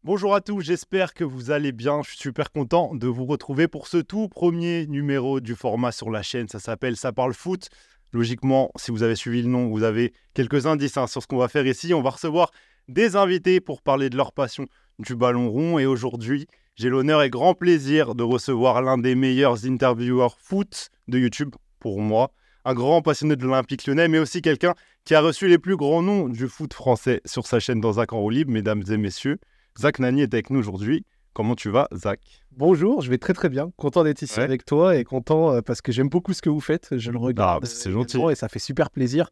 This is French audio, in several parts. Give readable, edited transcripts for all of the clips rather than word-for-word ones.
Bonjour à tous, j'espère que vous allez bien. Je suis super content de vous retrouver pour ce tout premier numéro du format sur la chaîne. Ça s'appelle Ça parle foot. Logiquement, si vous avez suivi le nom, vous avez quelques indices sur ce qu'on va faire ici. On va recevoir des invités pour parler de leur passion du ballon rond. Et aujourd'hui, j'ai l'honneur et grand plaisir de recevoir l'un des meilleurs intervieweurs foot de YouTube pour moi. Un grand passionné de l'Olympique Lyonnais, mais aussi quelqu'un qui a reçu les plus grands noms du foot français sur sa chaîne dans Zach en roue libre, mesdames et messieurs. Zach Nani est avec nous aujourd'hui. Comment tu vas, Zach? Bonjour, je vais très très bien. Content d'être ici avec toi et content parce que j'aime beaucoup ce que vous faites. Je le regarde c'est gentil. et ça fait super plaisir.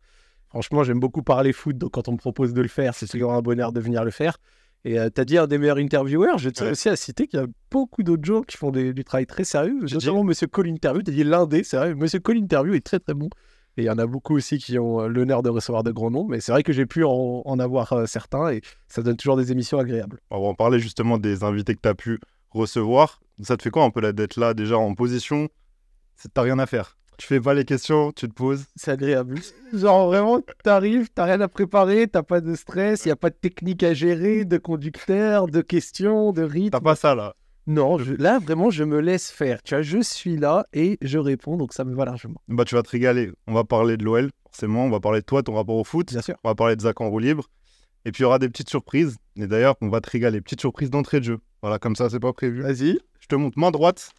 Franchement, j'aime beaucoup parler foot, donc quand on me propose de le faire, c'est toujours un bonheur de venir le faire. Et tu as dit un des meilleurs intervieweurs. Je tiens aussi à citer qu'il y a beaucoup d'autres gens qui font du travail très sérieux, notamment Monsieur Call Interview. Tu as dit l'un des, c'est vrai, Monsieur Call Interview est très très bon. Et il y en a beaucoup aussi qui ont l'honneur de recevoir de grands noms. Mais c'est vrai que j'ai pu en avoir certains et ça donne toujours des émissions agréables. On va en parler justement des invités que tu as pu recevoir. Ça te fait quoi un peu d'être là déjà en position? T'as rien à faire. Tu fais pas les questions, tu te poses. C'est agréable. Genre vraiment, t'arrives, t'as rien à préparer, t'as pas de stress, il n'y a pas de technique à gérer, de conducteur, de questions, de rythme. T'as pas ça là? Non, là vraiment, je me laisse faire. Tu vois, je suis là et je réponds, donc ça me va largement. Bah tu vas te régaler. On va parler de l'OL, forcément. On va parler de toi, ton rapport au foot. Bien sûr. On va parler de Zach en roue libre. Et puis il y aura des petites surprises. Et d'ailleurs, on va te régaler. Petites surprises d'entrée de jeu. Voilà, comme ça, c'est pas prévu. Vas-y. Je te montre main droite.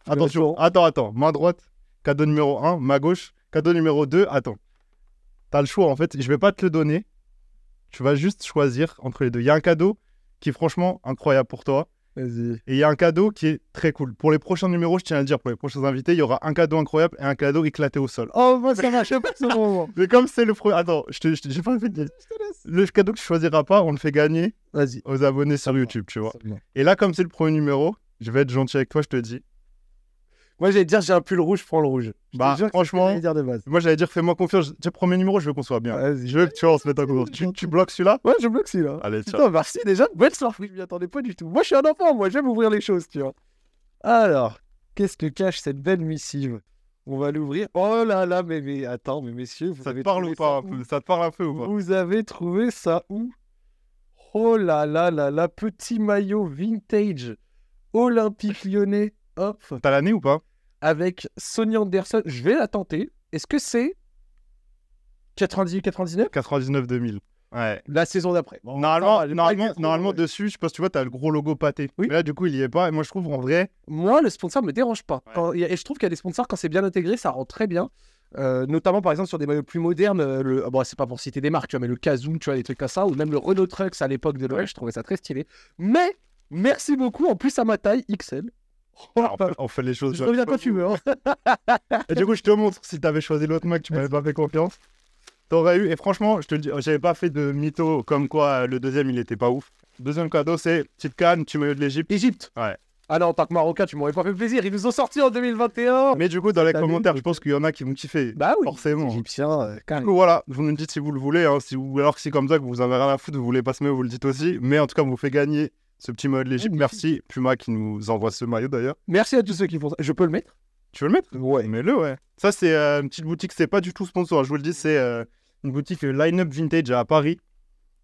Attention. Attends. Main droite. Cadeau numéro 1, main gauche. Cadeau numéro 2, attends. T'as le choix en fait. Je vais pas te le donner. Tu vas juste choisir entre les deux. Il y a un cadeau qui est franchement incroyable pour toi. Vas-y. Et il y a un cadeau qui est très cool. Pour les prochains numéros, je tiens à le dire, pour les prochains invités, il y aura un cadeau incroyable et un cadeau éclaté au sol. Oh, moi ça va, je sais pas ce moment. Mais comme c'est le premier. Attends, j'ai pas fait de... Le cadeau que tu choisiras pas, on le fait gagner aux abonnés sur YouTube, tu vois. Et là, comme c'est le premier numéro, je vais être gentil avec toi, je te dis. Moi, j'allais dire, j'ai un pull rouge, je prends le rouge. Bah, franchement, dire de base. Moi, j'allais dire, fais-moi confiance. Tu premier numéro, je veux qu'on soit bien. Je veux que tu vois, on se mette en confiance. Tu bloques celui-là? Ouais, je bloque celui-là. Allez, tiens. Putain, merci déjà. Bonne soirée, je m'y attendais pas du tout. Moi, je suis un enfant, moi, j'aime ouvrir les choses, tu vois. Alors, qu'est-ce que cache cette belle missive? On va l'ouvrir. Oh là là, mais attends, mais messieurs, vous ça avez te parle ou pas un peu? Ça te parle un peu ou pas? Vous avez trouvé ça où? Oh là là là là, petit maillot vintage Olympique Lyonnais. Hop. T'as l'année ou pas? Avec Sonny Anderson. Je vais la tenter. Est-ce que c'est 98-99? 99-2000. Ouais. La saison d'après. Bon, normalement dessus, je sais pas si tu vois, t'as le gros logo pâté. Oui. Mais là, du coup, il y est pas. Et moi, je trouve en vrai. Moi, le sponsor me dérange pas. Ouais. Et je trouve qu'il y a des sponsors, quand c'est bien intégré, ça rend très bien. Notamment, par exemple, sur des maillots plus modernes. Bon, c'est pas pour citer des marques, tu vois, mais le Kazoo, tu vois, des trucs comme ça. Ou même le Renault Trucks à l'époque de l'OL, je trouvais ça très stylé. Mais, merci beaucoup. En plus, à ma taille, XL. On fait les choses. Je reviens quand tu veux. Hein. Et du coup, je te montre. Si t'avais choisi l'autre mec, tu m'avais pas fait confiance. T'aurais eu. Et franchement, je te le dis, j'avais pas fait de mytho comme quoi le deuxième, il était pas ouf. Deuxième cadeau, c'est petite canne, petit maillot de l'Égypte. Égypte. Ouais. Ah non, en tant que Marocain, tu m'aurais pas fait plaisir. Ils nous ont sortis en 2021. Mais du coup, dans les commentaires, je pense qu'il y en a qui vont kiffer. Bah oui. Forcément. Égyptien, du coup, voilà. Vous nous dites si vous le voulez. Hein, alors que c'est comme ça que vous en avez rien à foutre, vous voulez pas ce maillot, vous le dites aussi. Mais en tout cas, on vous fait gagner ce petit maillot de l'Égypte. Merci Puma qui nous envoie ce maillot d'ailleurs. Merci à tous ceux qui font ça. Je peux le mettre? Tu veux le mettre? Ouais. Mets-le, ouais. Ça, c'est une petite boutique, c'est pas du tout sponsor. Je vous le dis, c'est une boutique Line-Up Vintage à Paris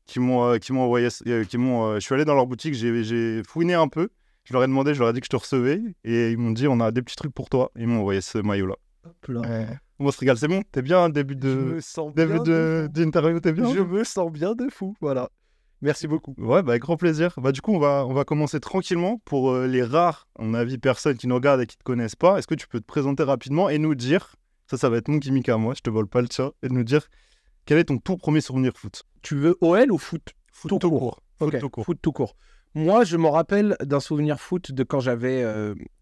qui m'ont envoyé. Je suis allé dans leur boutique, j'ai fouiné un peu. Je leur ai demandé, je leur ai dit que je te recevais. Et ils m'ont dit, on a des petits trucs pour toi. Et ils m'ont envoyé ce maillot-là. Hop là. On se régale, c'est bon? T'es bien, début d'interview, t'es bien? Je me sens bien de fou, voilà. Merci beaucoup. Ouais, bah avec grand plaisir. Bah du coup, on va commencer tranquillement pour les rares, à mon avis, personnes qui nous regardent et qui te connaissent pas. Est-ce que tu peux te présenter rapidement et nous dire, ça va être mon gimmick à moi, je te vole pas le tien, et de nous dire quel est ton tout premier souvenir foot? Tu veux OL ou foot? Foot tout court. Ok, foot tout court. Moi, je me rappelle d'un souvenir foot de quand j'avais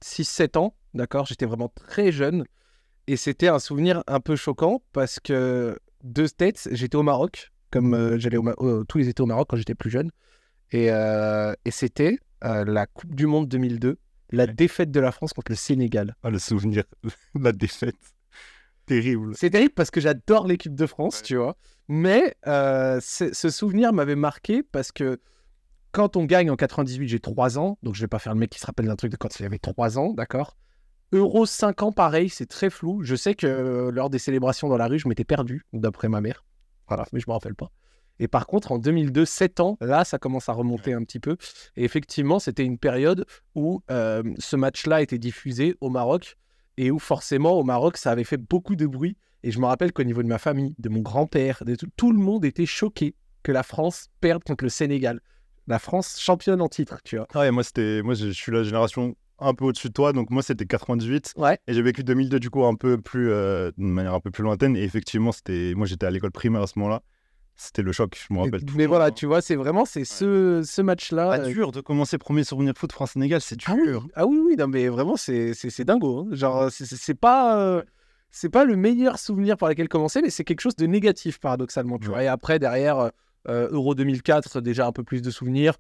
6-7 ans, d'accord? J'étais vraiment très jeune. Et c'était un souvenir un peu choquant parce que de States, j'étais au Maroc, comme j'allais tous les étés au Maroc quand j'étais plus jeune. Et c'était la Coupe du Monde 2002, la défaite de la France contre le Sénégal. Ah, le souvenir, la défaite. Terrible. C'est terrible parce que j'adore l'équipe de France, tu vois. Mais ce souvenir m'avait marqué parce que quand on gagne en 98, j'ai 3 ans. Donc je vais pas faire le mec qui se rappelle d'un truc de quand il avait 3 ans, d'accord? Euro 5 ans, pareil, c'est très flou. Je sais que lors des célébrations dans la rue, je m'étais perdu, d'après ma mère. Voilà, mais je me rappelle pas. Et par contre, en 2002, 7 ans, là, ça commence à remonter un petit peu. Et effectivement, c'était une période où ce match-là était diffusé au Maroc et où forcément, au Maroc, ça avait fait beaucoup de bruit. Et je me rappelle qu'au niveau de ma famille, de mon grand-père, tout le monde était choqué que la France perde contre le Sénégal. La France championne en titre, tu vois. Ah, et moi, je suis la génération un peu au-dessus de toi, donc moi, c'était 98. Ouais. Et j'ai vécu 2002, du coup, un peu plus, d'une manière un peu plus lointaine. Et effectivement, moi, j'étais à l'école primaire à ce moment-là. C'était le choc, je me rappelle. Mais voilà, tu vois, c'est vraiment ce match-là. C'est dur de commencer premier souvenir foot France-Sénégal, c'est dur. Ah oui, non, mais vraiment, c'est dingo. Hein. Genre, c'est pas le meilleur souvenir par lequel commencer, mais c'est quelque chose de négatif, paradoxalement. Tu vois. Et après, derrière, Euro 2004, déjà un peu plus de souvenirs.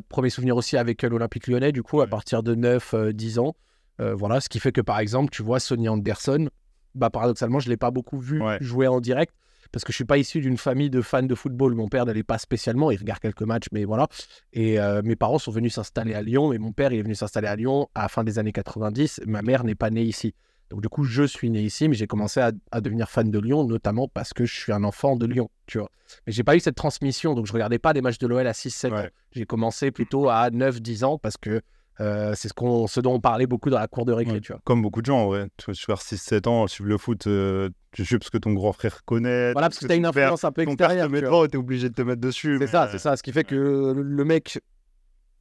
Premier souvenir aussi avec l'Olympique Lyonnais, du coup, à partir de 9-10 ans. Voilà, ce qui fait que, par exemple, tu vois, Sonny Anderson, bah, paradoxalement, je ne l'ai pas beaucoup vu jouer en direct. Parce que je ne suis pas issu d'une famille de fans de football. Mon père n'allait pas spécialement. Il regarde quelques matchs, mais voilà. Et mes parents sont venus s'installer à Lyon. Et mon père, il est venu s'installer à Lyon à la fin des années 90. Ma mère n'est pas née ici. Donc, du coup, je suis né ici, mais j'ai commencé à devenir fan de Lyon, notamment parce que je suis un enfant de Lyon, tu vois. Mais j'ai pas eu cette transmission. Donc, je ne regardais pas des matchs de l'OL à 6-7 ans. J'ai commencé plutôt à 9-10 ans parce que c'est ce dont on parlait beaucoup dans la cour de récré, tu vois. Comme beaucoup de gens, en vrai. Tu vas faire 6-7 ans, suivre le foot, tu suis parce que ton grand frère connaît. Voilà, parce que tu as une influence un peu extérieure. Ton père te met obligé de te mettre dessus. C'est ça. Ce qui fait que le mec,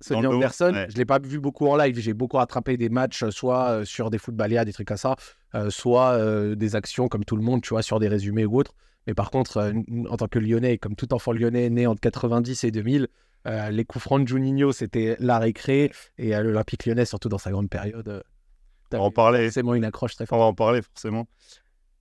Sonny Anderson, je ne l'ai pas vu beaucoup en live. J'ai beaucoup rattrapé des matchs, soit sur des footballias, des trucs comme ça, soit des actions comme tout le monde, tu vois, sur des résumés ou autres. Mais par contre, en tant que Lyonnais, comme tout enfant lyonnais né entre 90 et 2000, les coups francs de Juninho, c'était la récré. Et l'Olympique Lyonnais, surtout dans sa grande période, on va en parler. Forcément une accroche très forte. On va en parler, forcément.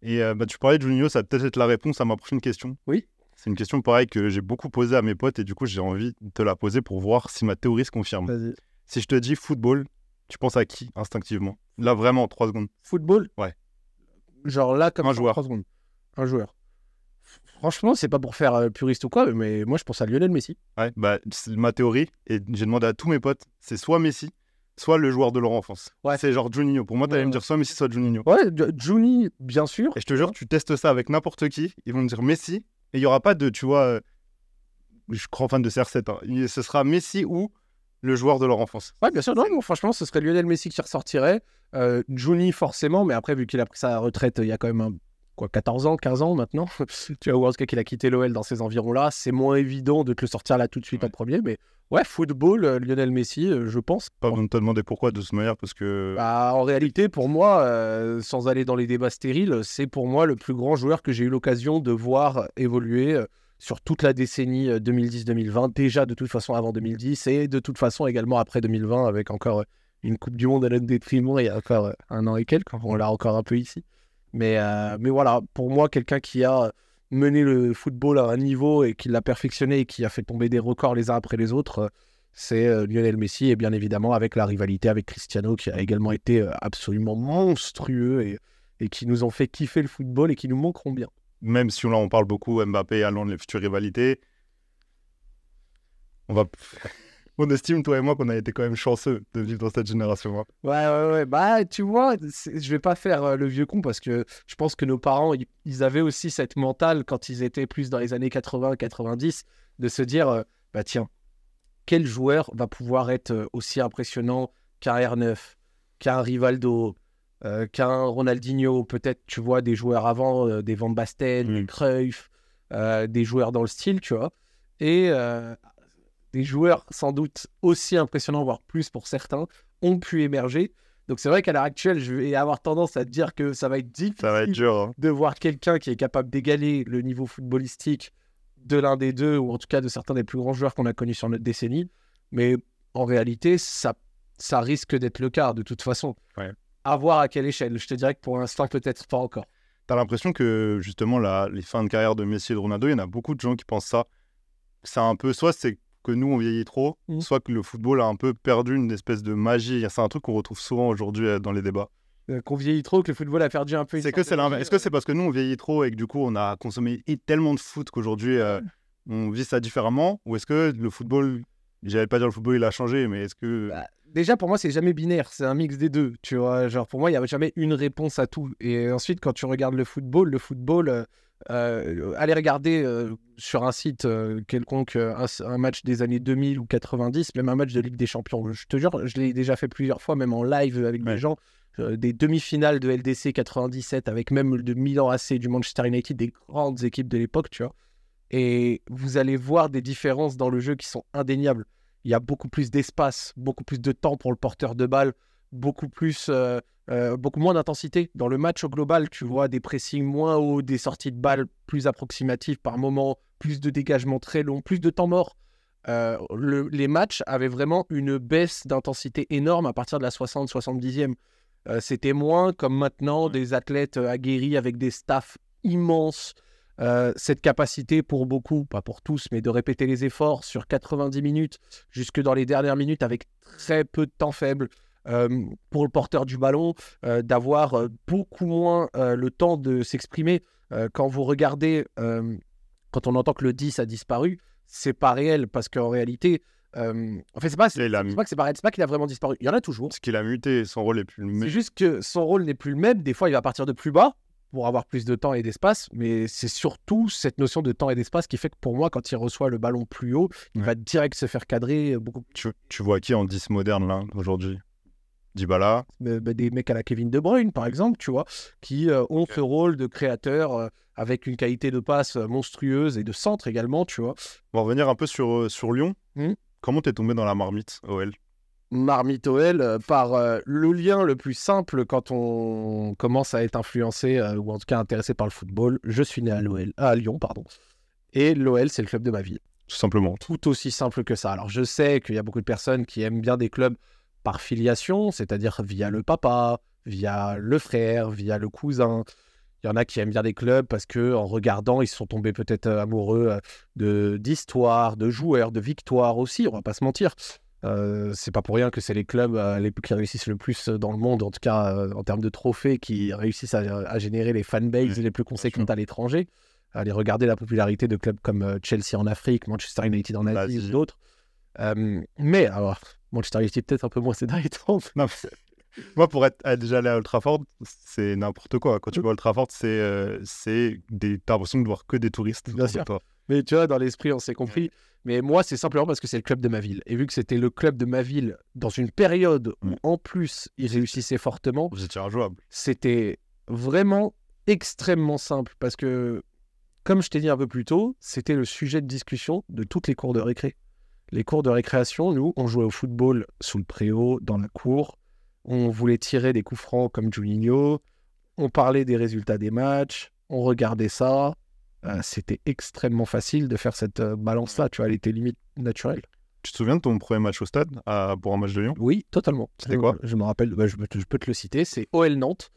Et tu parlais de Juninho, ça va peut-être être la réponse à ma prochaine question. Oui. C'est une question pareille que j'ai beaucoup posée à mes potes et du coup, j'ai envie de te la poser pour voir si ma théorie se confirme. Vas-y. Si je te dis football, tu penses à qui instinctivement? Là, vraiment, en 3 secondes. Football? Ouais. Genre là, comme un joueur. 3 secondes. Un joueur. Franchement, c'est pas pour faire puriste ou quoi, mais moi, je pense à Lionel Messi. Ouais, bah, c'est ma théorie, et j'ai demandé à tous mes potes, c'est soit Messi, soit le joueur de leur enfance. Ouais. C'est genre Juninho. Pour moi, t'allais me dire soit Messi, soit Juninho. Ouais, Juni, bien sûr. Et je te jure, tu testes ça avec n'importe qui, ils vont me dire Messi, et il n'y aura pas de, tu vois, je crois fan de CR7, hein. Ce sera Messi ou le joueur de leur enfance. Ouais, bien sûr. Non, franchement, ce serait Lionel Messi qui ressortirait. Juni, forcément, mais après, vu qu'il a pris sa retraite il y a quand même 14 ans, 15 ans maintenant, tu vois, ou en tout cas qu'il a quitté l'OL dans ces environs-là, c'est moins évident de te le sortir là tout de suite en premier, mais ouais, football, Lionel Messi, je pense. Pas besoin de te demander pourquoi de cette manière, parce que... Bah, en réalité, pour moi, sans aller dans les débats stériles, c'est pour moi le plus grand joueur que j'ai eu l'occasion de voir évoluer sur toute la décennie 2010-2020, déjà de toute façon avant 2010, et de toute façon également après 2020, avec encore une Coupe du Monde à notre détriment il y a encore un an et quelques, on l'a encore un peu ici. Mais voilà, pour moi, quelqu'un qui a mené le football à un niveau et qui l'a perfectionné et qui a fait tomber des records les uns après les autres, c'est Lionel Messi. Et bien évidemment, avec la rivalité avec Cristiano, qui a également été absolument monstrueux et qui nous ont fait kiffer le football et qui nous manqueront bien. Même si là, on parle beaucoup Mbappé, Haaland, les futures rivalités, on estime, toi et moi, qu'on a été quand même chanceux de vivre dans cette génération-là. Ouais. Bah, tu vois, je vais pas faire le vieux con parce que je pense que nos parents, ils avaient aussi cette mentale quand ils étaient plus dans les années 80-90 de se dire, bah tiens, quel joueur va pouvoir être aussi impressionnant qu'un R9, qu'un Rivaldo, qu'un Ronaldinho, peut-être, tu vois, des joueurs avant, des Van Basten, des Cruyff, des joueurs dans le style, tu vois. Et... des joueurs sans doute aussi impressionnants, voire plus pour certains, ont pu émerger. Donc c'est vrai qu'à l'heure actuelle, je vais avoir tendance à te dire que ça va être difficile dur, de voir quelqu'un qui est capable d'égaler le niveau footballistique de l'un des deux, ou en tout cas de certains des plus grands joueurs qu'on a connus sur notre décennie. Mais en réalité, ça risque d'être le cas de toute façon. Ouais. À voir à quelle échelle. Je te dirais que pour l'instant, peut-être pas encore. T'as l'impression que justement, les fins de carrière de Messi et de Ronaldo, il y en a beaucoup de gens qui pensent ça. C'est un peu, soit c'est que nous on vieillit trop, soit que le football a un peu perdu une espèce de magie. C'est un truc qu'on retrouve souvent aujourd'hui dans les débats. Qu'on vieillit trop, que le football a perdu un peu. C'est que c'est l'inverse. Est-ce que c'est parce que nous on vieillit trop et que du coup on a consommé tellement de foot qu'aujourd'hui on vit ça différemment, ou est-ce que le football, j'allais pas dire le football il a changé, mais est-ce que... Déjà, pour moi, c'est jamais binaire, c'est un mix des deux, tu vois. Genre, pour moi, il n'y a jamais une réponse à tout. Et ensuite, quand tu regardes le football, Allez regarder sur un site quelconque un match des années 2000 ou 90, même un match de Ligue des Champions. Je te jure, je l'ai déjà fait plusieurs fois, même en live avec des gens. Des demi-finales de LDC 97 avec même de Milan AC, du Manchester United, des grandes équipes de l'époque, tu vois. Et vous allez voir des différences dans le jeu qui sont indéniables. Il y a beaucoup plus d'espace, beaucoup plus de temps pour le porteur de balle, beaucoup moins d'intensité. Dans le match au global, tu vois des pressings moins hauts, des sorties de balles plus approximatives par moment, plus de dégagements très longs, plus de temps mort. Les matchs avaient vraiment une baisse d'intensité énorme à partir de la 60-70e. C'était moins comme maintenant des athlètes aguerris avec des staffs immenses. Cette capacité pour beaucoup, pas pour tous, mais de répéter les efforts sur 90 minutes jusque dans les dernières minutes avec très peu de temps faible. Pour le porteur du ballon, d'avoir beaucoup moins le temps de s'exprimer. Quand vous regardez, quand on entend que le 10 a disparu, c'est pas réel parce qu'en réalité, en fait, c'est pas que c'est pas réel, c'est pas qu'il a vraiment disparu. Il y en a toujours. Parce qu'il a muté, son rôle n'est plus le même. C'est juste que son rôle n'est plus le même. Des fois, il va partir de plus bas pour avoir plus de temps et d'espace, mais c'est surtout cette notion de temps et d'espace qui fait que pour moi, quand il reçoit le ballon plus haut, il va direct se faire cadrer beaucoup. Tu vois qui en 10 moderne là aujourd'hui? Dybala. Des mecs à la Kevin De Bruyne, par exemple, tu vois, qui ont ce rôle de créateur avec une qualité de passe monstrueuse et de centre également, tu vois. On va revenir un peu sur Lyon. Comment t'es tombé dans la marmite OL? Marmite OL par le lien le plus simple quand on commence à être influencé ou en tout cas intéressé par le football. Je suis né à Lyon, pardon. Et l'OL, c'est le club de ma ville. Tout simplement. Tout aussi simple que ça. Alors, je sais qu'il y a beaucoup de personnes qui aiment bien des clubs par filiation, c'est-à-dire via le papa, via le frère, via le cousin. Il y en a qui aiment bien des clubs parce qu'en regardant, ils se sont tombés peut-être amoureux d'histoire, de joueurs, de victoires aussi, on va pas se mentir. C'est pas pour rien que c'est les clubs qui réussissent le plus dans le monde, en tout cas en termes de trophées, qui réussissent à générer les fanbases les plus conséquentes à l'étranger. Allez regarder la popularité de clubs comme Chelsea en Afrique, Manchester United en Asie ou d'autres. Mais alors, Manchester United peut-être un peu moins ces derniers temps. Non, moi, pour être déjà allé à Old Trafford, c'est n'importe quoi. Quand tu vas à Old T'as l'impression de voir que des touristes. Bien sûr. Mais tu vois, dans l'esprit, on s'est compris. Mais moi, c'est simplement parce que c'est le club de ma ville. Et vu que c'était le club de ma ville dans une période où, en plus, il réussissait fortement, vous étiez injouable. C'était vraiment extrêmement simple. Parce que, comme je t'ai dit un peu plus tôt, c'était le sujet de discussion de toutes les cours de récré. Les cours de récréation, nous, on jouait au football sous le préau, dans la cour. On voulait tirer des coups francs comme Juninho. On parlait des résultats des matchs. On regardait ça. C'était extrêmement facile de faire cette balance-là. Tu vois, elle était limite naturelle. Tu te souviens de ton premier match au stade pour un match de Lyon? Oui, totalement. C'était quoi? Je me rappelle, je peux te le citer. C'est OL Nantes.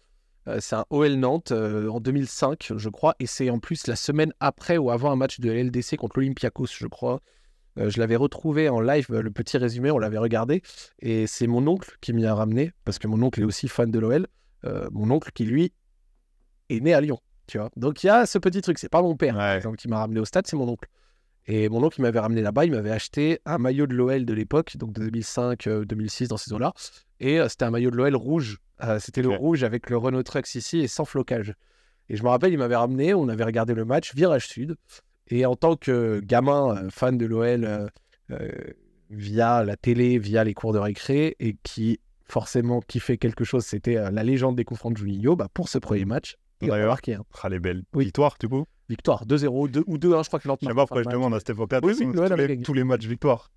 C'est un OL Nantes en 2005, je crois. Et c'est en plus la semaine après ou avant un match de LDC contre l'Olympiakos, je crois. Je l'avais retrouvé en live, le petit résumé, on l'avait regardé. Et c'est mon oncle qui m'y a ramené, parce que mon oncle est aussi fan de l'OL. Mon oncle qui, lui, est né à Lyon. Tu vois. Donc il y a ce petit truc, c'est pas mon père qui m'a ramené au stade, c'est mon oncle. Et mon oncle, il m'avait ramené là-bas, il m'avait acheté un maillot de l'OL de l'époque, donc de 2005, 2006, dans ces eaux-là. Et c'était un maillot de l'OL rouge. C'était le rouge avec le Renault Trucks ici et sans flocage. Et je me rappelle, il m'avait ramené, on avait regardé le match, virage sud. Et en tant que gamin fan de l'OL via la télé, via les cours de récré, et qui forcément kiffait quelque chose, c'était la légende des coups francs de Juninho, pour ce premier match, il a marqué. Les belles victoires, du coup. Victoire, 2-0, 2 ou 2-1, je crois que Nantes. Je sais pas pourquoi je demande à cette époque-là. Tous les matchs victoires.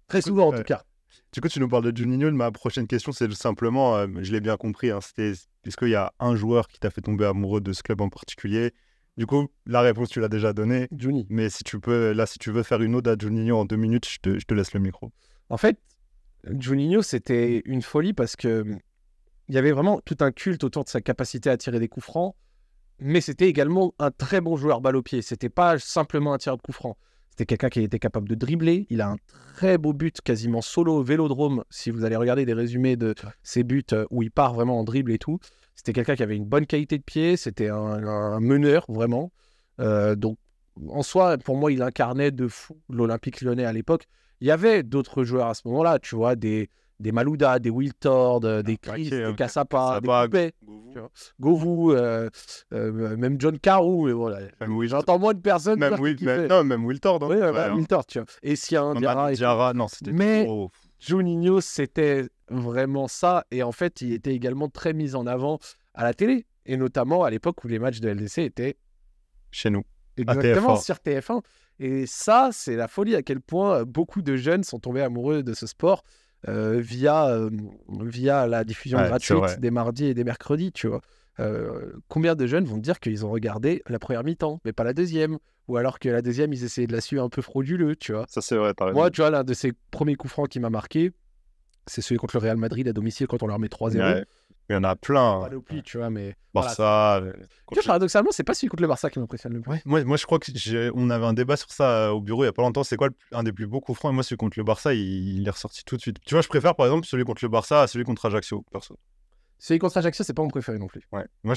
Très souvent, en tout cas. Du coup, tu nous parles de Juninho. Ma prochaine question, c'est simplement, je l'ai bien compris, c'était est-ce qu'il y a un joueur qui t'a fait tomber amoureux de ce club en particulier? Du coup, la réponse, tu l'as déjà donnée. Juni. Mais si tu veux faire une ode à Juninho en 2 minutes, je te laisse le micro. En fait, Juninho, c'était une folie parce que il y avait vraiment tout un culte autour de sa capacité à tirer des coups francs, mais c'était également un très bon joueur balle au pied. C'était pas simplement un tireur de coups francs. C'était quelqu'un qui était capable de dribbler. Il a un très beau but quasiment solo au Vélodrome. Si vous allez regarder des résumés de ses buts où il part vraiment en dribble et tout, c'était quelqu'un qui avait une bonne qualité de pied. C'était un meneur, vraiment. Donc, en soi, pour moi, il incarnait de fou l'Olympique Lyonnais à l'époque. Il y avait d'autres joueurs à ce moment-là, tu vois, des des Malouda, des Wiltord, des Chris, des Cassapa, des Coupé, Govou, même John Carew, mais voilà. J'entends moins de personnes. Même Wiltord. Oui, Wiltord, tu vois. Essien, Diarra, non, c'était mais trop... Juninho, c'était vraiment ça. Et en fait, il était également très mis en avant à la télé. Et notamment à l'époque où les matchs de LDC étaient... Chez nous. Exactement, sur TF1. Et ça, c'est la folie à quel point beaucoup de jeunes sont tombés amoureux de ce sport via la diffusion gratuite des mardis et des mercredis, tu vois. Combien de jeunes vont te dire qu'ils ont regardé la première mi-temps, mais pas la deuxième, ou alors que la deuxième, ils essayaient de la suivre un peu frauduleux, tu vois. Ça, c'est vrai, t'as raison. Moi, tu vois, l'un de ces premiers coups francs qui m'a marqué, c'est celui contre le Real Madrid à domicile quand on leur met 3-0. Ouais. Il y en a plein. Panoplie, tu vois, mais... Barça... Voilà. Tu vois, paradoxalement, c'est pas celui contre le Barça qui m'impressionne le plus. Ouais, moi, je crois qu'on avait un débat sur ça au bureau il y a pas longtemps. C'est quoi un des plus beaux coups francs? Et moi, celui contre le Barça, il est ressorti tout de suite. Tu vois, je préfère par exemple celui contre le Barça à celui contre Ajaccio, perso. Celui contre Ajaccio, c'est pas mon préféré non plus. Ouais. Moi,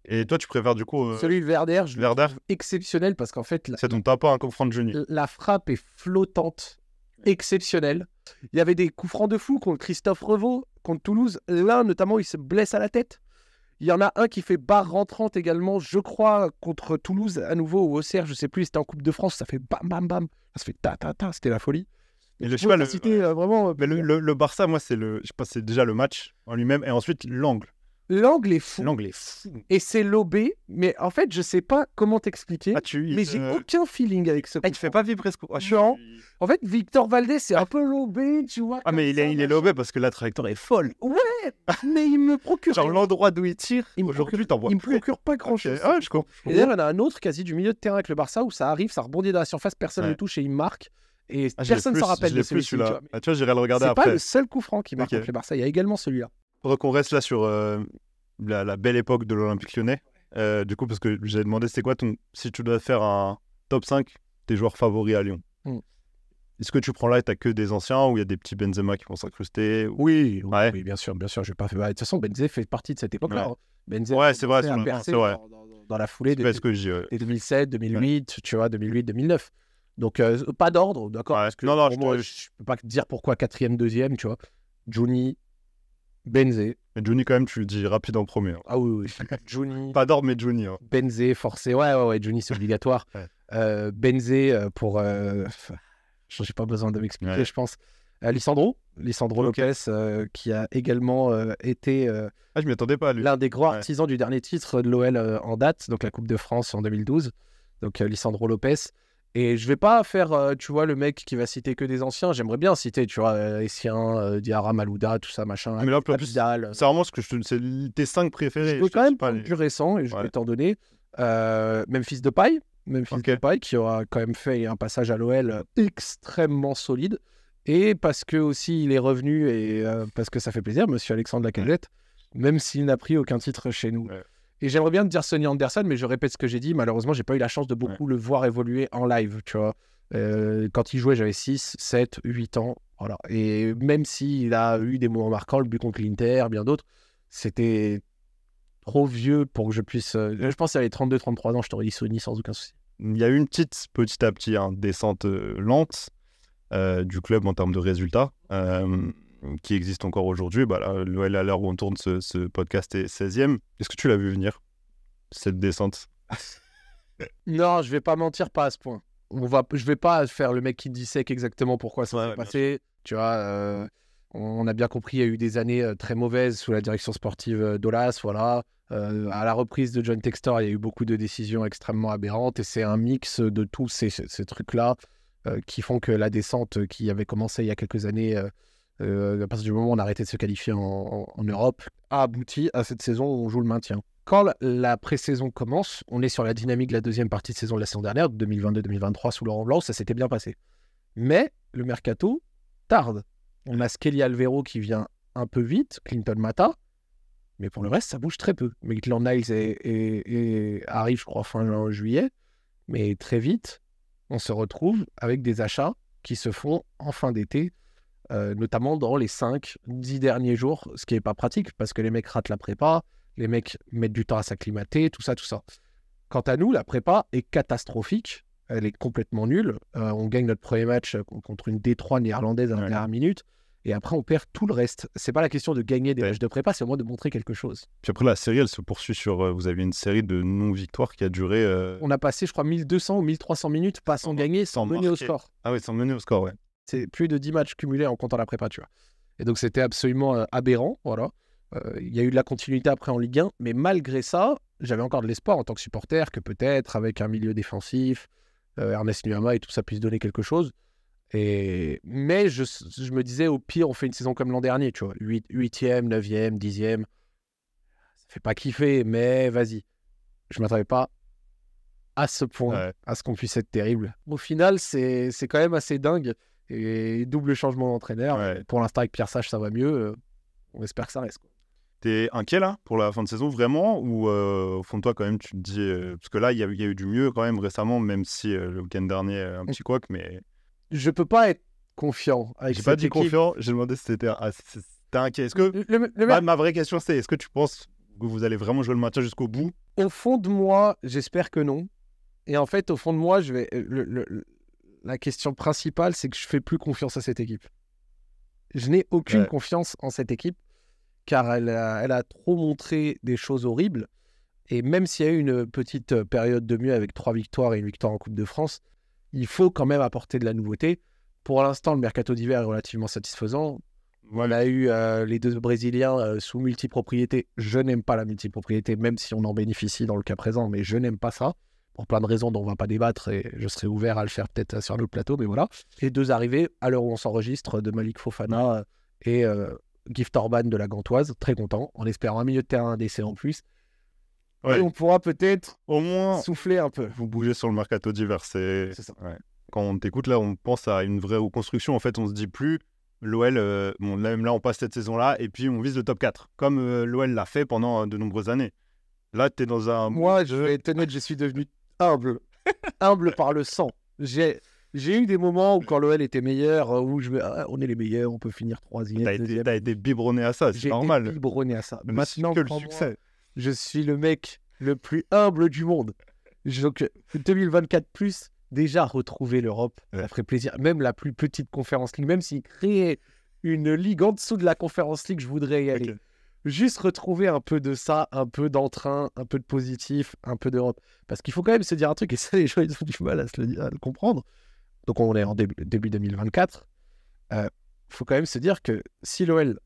Et toi, tu préfères du coup celui de Werder, je le trouve exceptionnel parce qu'en fait... C'est ton tapin, un coup franc de Johnny. La frappe est flottante, exceptionnelle. Il y avait des coups francs de fou contre Christophe Revaux, contre Toulouse. L'un, notamment, il se blesse à la tête. Il y en a un qui fait barre rentrante également, je crois, contre Toulouse, à nouveau, au Auxerre, je sais plus, c'était en Coupe de France, ça fait bam, bam, bam. Ça fait ta, c'était la folie. Et vraiment... Mais le Barça, moi, je pense c'est déjà le match en lui-même, et ensuite l'angle. L'angle est fou. L'angle est fou. Et c'est lobé, mais en fait, je sais pas comment t'expliquer, mais j'ai aucun feeling avec ce coup. Il te fait pas vibrer ce coup. En fait, Victor Valdés, c'est un peu lobé, tu vois. Ah, mais il est lobé parce que la trajectoire est folle. Ouais, mais il me procure... Genre l'endroit d'où il tire, aujourd'hui, t'en vois. Il me procure pas grand-chose. Ah, je comprends. Et d'ailleurs, il y en a un autre quasi du milieu de terrain avec le Barça où ça arrive, ça rebondit dans la surface, personne ne le touche et il marque. Et personne ne s'en rappelle de celui-ci. Tu vois, j'irai le regarder après. C'est pas le seul coup franc qui marque contre le Barça, il y a également celui-là. Faudrait qu'on reste là sur la belle époque de l'Olympique Lyonnais. Du coup, parce que j'ai demandé, c'est quoi si tu dois faire un top 5 tes joueurs favoris à Lyon. Est-ce que tu prends là et t'as que des anciens ou il y a des petits Benzema qui vont s'incruster Oui, bien sûr. Je vais pas faire... De toute façon, Benzema fait partie de cette époque-là. Ouais. Benzema, c'est vrai. Dans la foulée des 2007, 2008, tu vois, 2008, 2009. Donc, pas d'ordre, d'accord. Parce que moi, je peux pas te dire pourquoi 4e, 2e, tu vois. Johnny, Benzé. Mais Johnny, quand même, tu le dis rapide en premier. Hein. Ah oui. Johnny. Pas d'ordre, mais Johnny. Hein. Benzé, forcé. Ouais, Johnny, c'est obligatoire. Benzé, pour... Je n'ai pas besoin de m'expliquer, je pense. Lisandro Lopez, qui a également été je m'y attendais pas, lui. L'un des grands artisans du dernier titre de l'OL en date, donc la Coupe de France en 2012. Donc Lisandro Lopez. Et je vais pas faire, tu vois, le mec qui va citer que des anciens. J'aimerais bien citer, tu vois, Essien, Diarra, Malouda, tout ça, machin. Mais là, c'est vraiment ce que c'est tes 5 préférés. Je veux quand même prendre du récent et je vais t'en donner. Memphis Depay. Depay, qui aura quand même fait un passage à l'OL extrêmement solide. Et parce que aussi il est revenu et parce que ça fait plaisir, monsieur Alexandre Lacazette, même s'il n'a pris aucun titre chez nous. Et j'aimerais bien te dire Sonny Anderson, mais je répète ce que j'ai dit. Malheureusement, j'ai pas eu la chance de beaucoup le voir évoluer en live, tu vois. Quand il jouait, j'avais 6, 7, 8 ans. Voilà. Et même s'il a eu des moments marquants, le but contre l'Inter, bien d'autres, c'était trop vieux pour que je puisse... je pense qu'à les 32-33 ans, je t'aurais dit Sonny sans aucun souci. Il y a eu une petit à petit descente lente du club en termes de résultats qui existe encore aujourd'hui. L'OL, à l'heure où on tourne ce podcast, est 16e. Est-ce que tu l'as vu venir, cette descente? Non, je vais pas mentir, pas à ce point. Je vais pas faire le mec qui dissèque exactement pourquoi ça s'est passé. Tu vois, on a bien compris, il y a eu des années très mauvaises sous la direction sportive d'Olas, voilà. À la reprise de John Textor, il y a eu beaucoup de décisions extrêmement aberrantes et c'est un mix de tous ces trucs-là qui font que la descente qui avait commencé il y a quelques années, à partir du moment où on a arrêté de se qualifier en Europe, a abouti à cette saison où on joue le maintien. Quand la pré-saison commence, on est sur la dynamique de la deuxième partie de saison de la saison dernière, 2022-2023, sous Laurent Blanc, ça s'était bien passé. Mais le mercato tarde. On a Skelly Alvero qui vient un peu vite, Clinton Mata, mais pour le reste, ça bouge très peu. Maitland-Niles arrive, je crois, fin juillet, mais très vite, on se retrouve avec des achats qui se font en fin d'été, notamment dans les 5-10 derniers jours, ce qui n'est pas pratique, parce que les mecs ratent la prépa, les mecs mettent du temps à s'acclimater, tout ça. Quant à nous, la prépa est catastrophique, elle est complètement nulle. On gagne notre premier match contre une D3 néerlandaise à la dernière minute, Et après, on perd tout le reste. C'est pas la question de gagner des Ouais. matchs de prépa, c'est au moins de montrer quelque chose. Puis après, la série, elle se poursuit sur. Vous avez une série de non-victoires qui a duré. On a passé, je crois, 1200 ou 1300 minutes pas sans gagner, sans mener au marquer. score. Ah oui, sans mener au score, ouais. C'est plus de 10 matchs cumulés en comptant la prépa, tu vois. Et donc, c'était absolument aberrant, voilà. Il y a eu de la continuité après en Ligue 1, mais malgré ça, j'avais encore de l'espoir en tant que supporter que peut-être, avec un milieu défensif, Ernest Nuama et tout ça puisse donner quelque chose. Mais je me disais, au pire, on fait une saison comme l'an dernier, tu vois. 8e, 9e, 10e. Ça fait pas kiffer, mais vas-y. Je m'attendais pas à ce point, à ce qu'on puisse être terrible. Au final, c'est quand même assez dingue. Et double changement d'entraîneur. Ouais. Pour l'instant, avec Pierre Sage, ça va mieux. On espère que ça reste, quoi. T'es inquiet là pour la fin de saison vraiment ou au fond de toi quand même tu te dis parce que là il y a eu du mieux quand même récemment même si le week-end dernier un petit couac mais je peux pas être confiant avec j'ai cette pas dit équipe. confiant, j'ai demandé si t'étais inquiet. Est-ce que ma vraie question c'est est-ce que tu penses que vous allez vraiment jouer le maintien jusqu'au bout? Au fond de moi, j'espère que non. Et en fait, au fond de moi, la question principale, c'est que je fais plus confiance à cette équipe. Je n'ai aucune confiance en cette équipe car elle a trop montré des choses horribles. Et même s'il y a eu une petite période de mieux avec 3 victoires et une victoire en Coupe de France, il faut quand même apporter de la nouveauté. Pour l'instant, le mercato d'hiver est relativement satisfaisant. On a eu les 2 Brésiliens sous multipropriété. Je n'aime pas la multipropriété, même si on en bénéficie dans le cas présent, mais je n'aime pas ça, pour plein de raisons dont on ne va pas débattre, et je serai ouvert à le faire peut-être sur un autre plateau, mais voilà. Et 2 arrivées, à l'heure où on s'enregistre, de Malik Fofana et Gift Orban de la Gantoise, très content, en espérant un milieu de terrain d'essai en plus. Ouais. Et on pourra peut-être au moins souffler un peu. Vous bougez sur le mercato d'hiver, c'est ça. Ouais. Quand on t'écoute là, on pense à une vraie reconstruction. En fait, on se dit plus l'OL, bon, même là, on passe cette saison-là et puis on vise le top 4, comme l'OL l'a fait pendant de nombreuses années. Là, tu es dans un... Moi, je vais être honnête, je suis devenu humble. Humble par le sang. J'ai eu des moments où quand l'OL était meilleur, où on est les meilleurs, on peut finir 3e. T'as été biberonné à ça, c'est normal. J'ai été biberonné à ça. Mais Maintenant, que le succès. Je suis le mec le plus humble du monde. Donc, 2024 plus, déjà retrouver l'Europe, ça ferait plaisir. Même la plus petite Conférence League, même s'il créait une ligue en dessous de la Conférence League, je voudrais y aller. Juste retrouver un peu de ça, un peu d'entrain, un peu de positif, un peu d'Europe. Parce qu'il faut quand même se dire un truc, et ça, les gens, ils ont du mal à le comprendre. Donc, on est en début 2024. Faut quand même se dire que si l'OL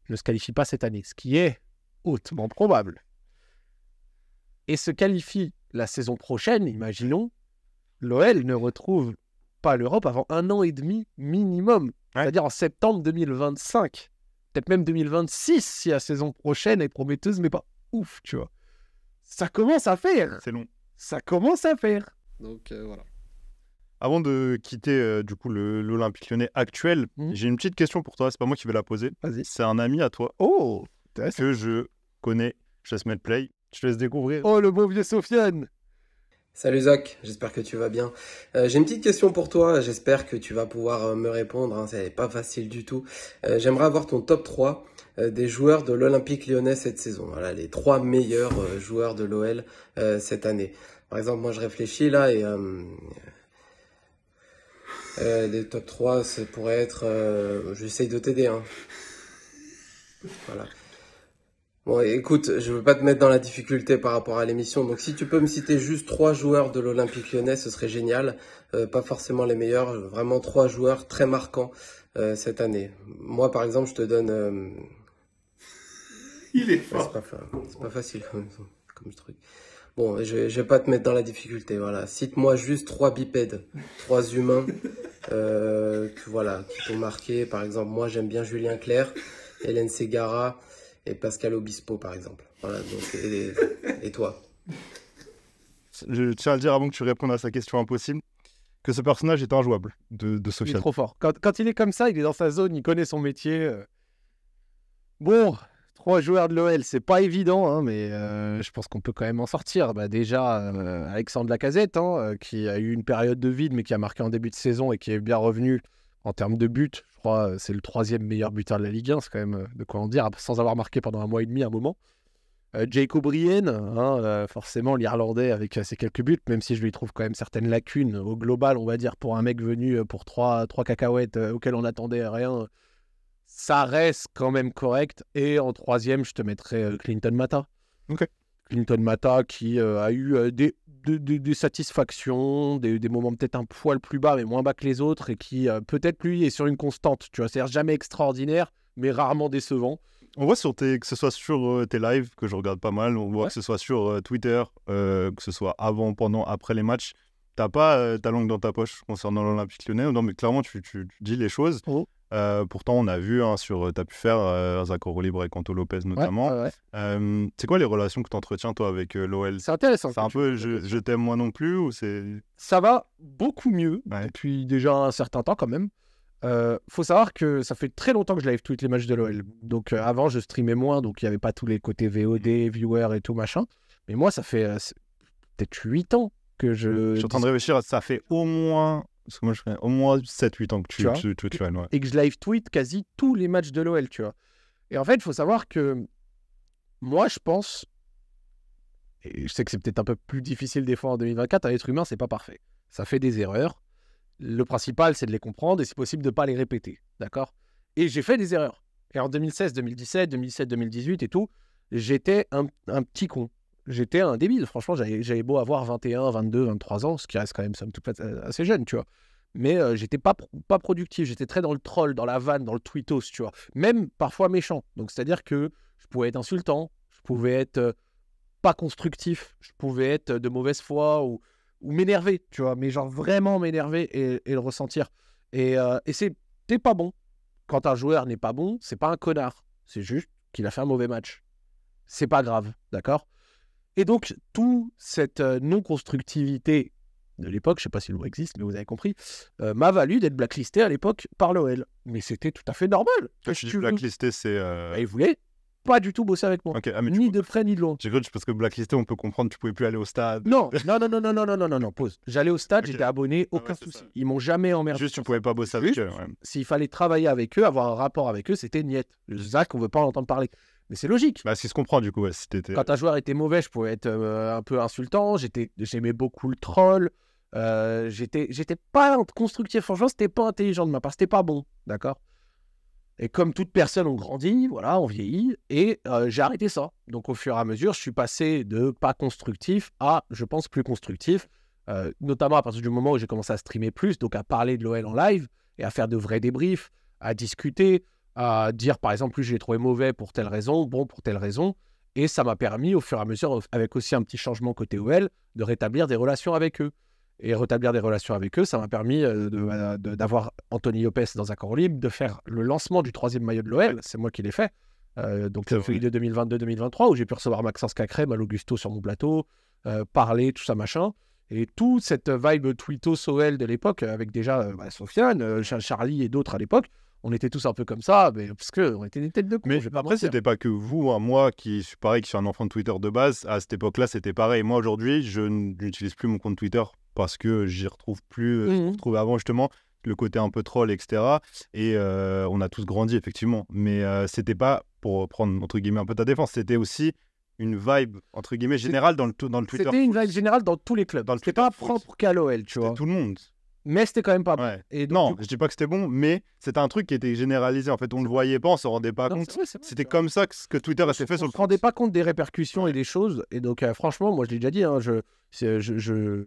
ne se qualifie pas cette année, ce qui est hautement probable, et se qualifie la saison prochaine, imaginons, l'OL ne retrouve pas l'Europe avant 1 an et demi minimum. C'est-à-dire en septembre 2025. Peut-être même 2026 si la saison prochaine est prometteuse, mais pas ouf, tu vois. Ça commence à faire. C'est long. Ça commence à faire. Donc voilà. Avant de quitter du coup l'Olympique Lyonnais actuel, j'ai une petite question pour toi. C'est pas moi qui vais la poser. Vas-y. C'est un ami à toi. Oh, que je connais. Je laisse mettre play. Je te laisse découvrir. Oh, le beau vieux Sofiane. Salut Zach, j'espère que tu vas bien. J'ai une petite question pour toi, j'espère que tu vas pouvoir me répondre, hein, c'est pas facile du tout. J'aimerais avoir ton top 3 des joueurs de l'Olympique Lyonnais cette saison. Voilà, les 3 meilleurs joueurs de l'OL cette année. Par exemple, moi je réfléchis là et des top 3, ça pourrait être... j'essaye de t'aider. Hein. Voilà. Bon, écoute, je veux pas te mettre dans la difficulté par rapport à l'émission, donc si tu peux me citer juste 3 joueurs de l'Olympique Lyonnais, ce serait génial. Pas forcément les meilleurs, vraiment 3 joueurs très marquants cette année. Moi, par exemple, je te donne... Il est fort. C'est pas facile comme truc. Bon, je vais pas te mettre dans la difficulté, voilà. Cite-moi juste 3 bipèdes, 3 humains qui t'ont marqué. Par exemple, moi, j'aime bien Julien Clerc, Hélène Ségara... et Pascal Obispo, par exemple. Voilà, donc, et toi? Je tiens à le dire avant que tu répondes à sa question impossible, que ce personnage est injouable de Sofiane. Il est trop fort. Quand il est comme ça, il est dans sa zone, il connaît son métier. Bon, 3 joueurs de l'OL, c'est pas évident, hein, mais je pense qu'on peut quand même en sortir. Bah, déjà, Alexandre Lacazette, qui a eu une période de vide, mais qui a marqué en début de saison et qui est bien revenu en termes de buts. Je crois c'est le 3e meilleur buteur de la Ligue 1, c'est quand même de quoi en dire, sans avoir marqué pendant 1 mois et demi à un moment. Jacob Brien, forcément l'Irlandais avec ses quelques buts, même si je lui trouve quand même certaines lacunes au global, on va dire, pour un mec venu pour 3 cacahuètes auxquelles on n'attendait rien. ça reste quand même correct. Et en troisième, je te mettrais Clinton Mata. Ok. Clinton Mata qui a eu des satisfactions, des moments peut-être un poil plus bas, mais moins bas que les autres, et qui peut-être lui est sur une constante, tu vois, c'est-à-dire jamais extraordinaire, mais rarement décevant. On voit que ce soit sur tes lives, que je regarde pas mal, on voit que ce soit sur Twitter, que ce soit avant, pendant, après les matchs. T'as pas ta langue dans ta poche concernant l'Olympique Lyonnais. Non, mais clairement, tu dis les choses. Oh. Pourtant, on a vu, t'as pu faire Zacco Libre et Canto Lopez notamment. Ouais. C'est quoi les relations que tu entretiens, toi, avec l'OL? C'est intéressant. C'est un peu je t'aime moi non plus ou c'est... Ça va beaucoup mieux Ouais. depuis déjà un certain temps quand même. Faut savoir que ça fait très longtemps que je live tweet les matchs de l'OL. Donc avant, je streamais moins, donc il n'y avait pas tous les côtés VOD, viewers et tout machin. Mais moi, ça fait peut-être 8 ans que je... Je suis en train de réfléchir, ça fait au moins... Parce que moi, je fais au moins 7-8 ans que tu ouais. Et que je live tweet quasi tous les matchs de l'OL, tu vois. Et en fait, il faut savoir que moi, je pense, et je sais que c'est peut-être un peu plus difficile des fois en 2024, un être humain, c'est pas parfait. Ça fait des erreurs. Le principal, c'est de les comprendre et c'est possible de ne pas les répéter, d'accord? Et j'ai fait des erreurs. Et en 2016, 2017, 2018 et tout, j'étais un petit con. J'étais un débile. Franchement, j'avais beau avoir 21, 22, 23 ans, ce qui reste quand même somme toute assez jeune, tu vois. Mais j'étais pas productif. J'étais très dans le troll, dans la vanne, dans le tweetos, tu vois. Même parfois méchant. Donc, c'est-à-dire que je pouvais être insultant, je pouvais être pas constructif, je pouvais être de mauvaise foi ou m'énerver, tu vois. Mais genre vraiment m'énerver et le ressentir. Et t'es pas bon. Quand un joueur n'est pas bon, c'est pas un connard. C'est juste qu'il a fait un mauvais match. C'est pas grave, d'accord? Et donc, toute cette non-constructivité de l'époque, je ne sais pas si le mot existe, mais vous avez compris, m'a valu d'être blacklisté à l'époque par l'OL. Mais c'était tout à fait normal. Je dis blacklisté, c'est... Et il voulait pas du tout bosser avec moi. Okay. Ni de près, ni de loin. J'ai cru parce que blacklisté, on peut comprendre, tu pouvais plus aller au stade. Non, pause. J'allais au stade, j'étais abonné, aucun souci. Ils m'ont jamais emmerdé. Juste, tu pouvais pas bosser avec eux. Ouais. S'il fallait travailler avec eux, avoir un rapport avec eux, c'était niette. Zach, on veut pas en entendre parler. Mais c'est logique. Bah, si se comprend, du coup. Ouais, si quand un joueur était mauvais, je pouvais être un peu insultant. J'aimais beaucoup le troll. J'étais pas constructif. Franchement, c'était pas intelligent de ma part. C'était pas bon. D'accord? Et comme toute personne, on grandit, voilà, on vieillit. Et j'ai arrêté ça. Donc, au fur et à mesure, je suis passé de pas constructif à, je pense, plus constructif. Notamment à partir du moment où j'ai commencé à streamer plus, donc à parler de l'OL en live et à faire de vrais débriefs, à discuter, à dire par exemple, je l'ai trouvé mauvais pour telle raison, bon pour telle raison. Et ça m'a permis au fur et à mesure, avec aussi un petit changement côté OL, de rétablir des relations avec eux. Et rétablir des relations avec eux, ça m'a permis d'avoir Anthony Lopez dans un corps libre, de faire le lancement du 3e maillot de l'OL, c'est moi qui l'ai fait. Donc celui de 2022-2023, où j'ai pu recevoir Maxence Cacrème, Mal Augusto sur mon plateau, parler, tout ça machin. Et toute cette vibe tweetos OL de l'époque, avec déjà Sofiane, Charlie et d'autres à l'époque, on était tous un peu comme ça, mais parce qu'on était des têtes de con. Mais après, c'était pas que vous, hein. Moi qui suis pareil, qui suis un enfant de Twitter de base, à cette époque-là, c'était pareil. Moi, aujourd'hui, je n'utilise plus mon compte Twitter parce que j'y retrouve plus, je retrouvais avant justement le côté un peu troll, etc. Et on a tous grandi, effectivement. Mais c'était pas, pour prendre, entre guillemets, un peu ta défense, c'était aussi une vibe, entre guillemets, générale dans le Twitter. C'était une vibe générale dans tous les clubs. C'était pas propre qu'à l'OL, tu vois. Tout le monde. Mais c'était quand même pas bon. Ouais. Et donc, non, je dis pas que c'était bon, mais c'était un truc qui était généralisé. En fait, on le voyait pas, on s'en rendait pas compte. C'était comme ça que Twitter a fait sur le. On se rendait pas compte des répercussions et des choses. Et donc, franchement, moi, je l'ai déjà dit, hein, je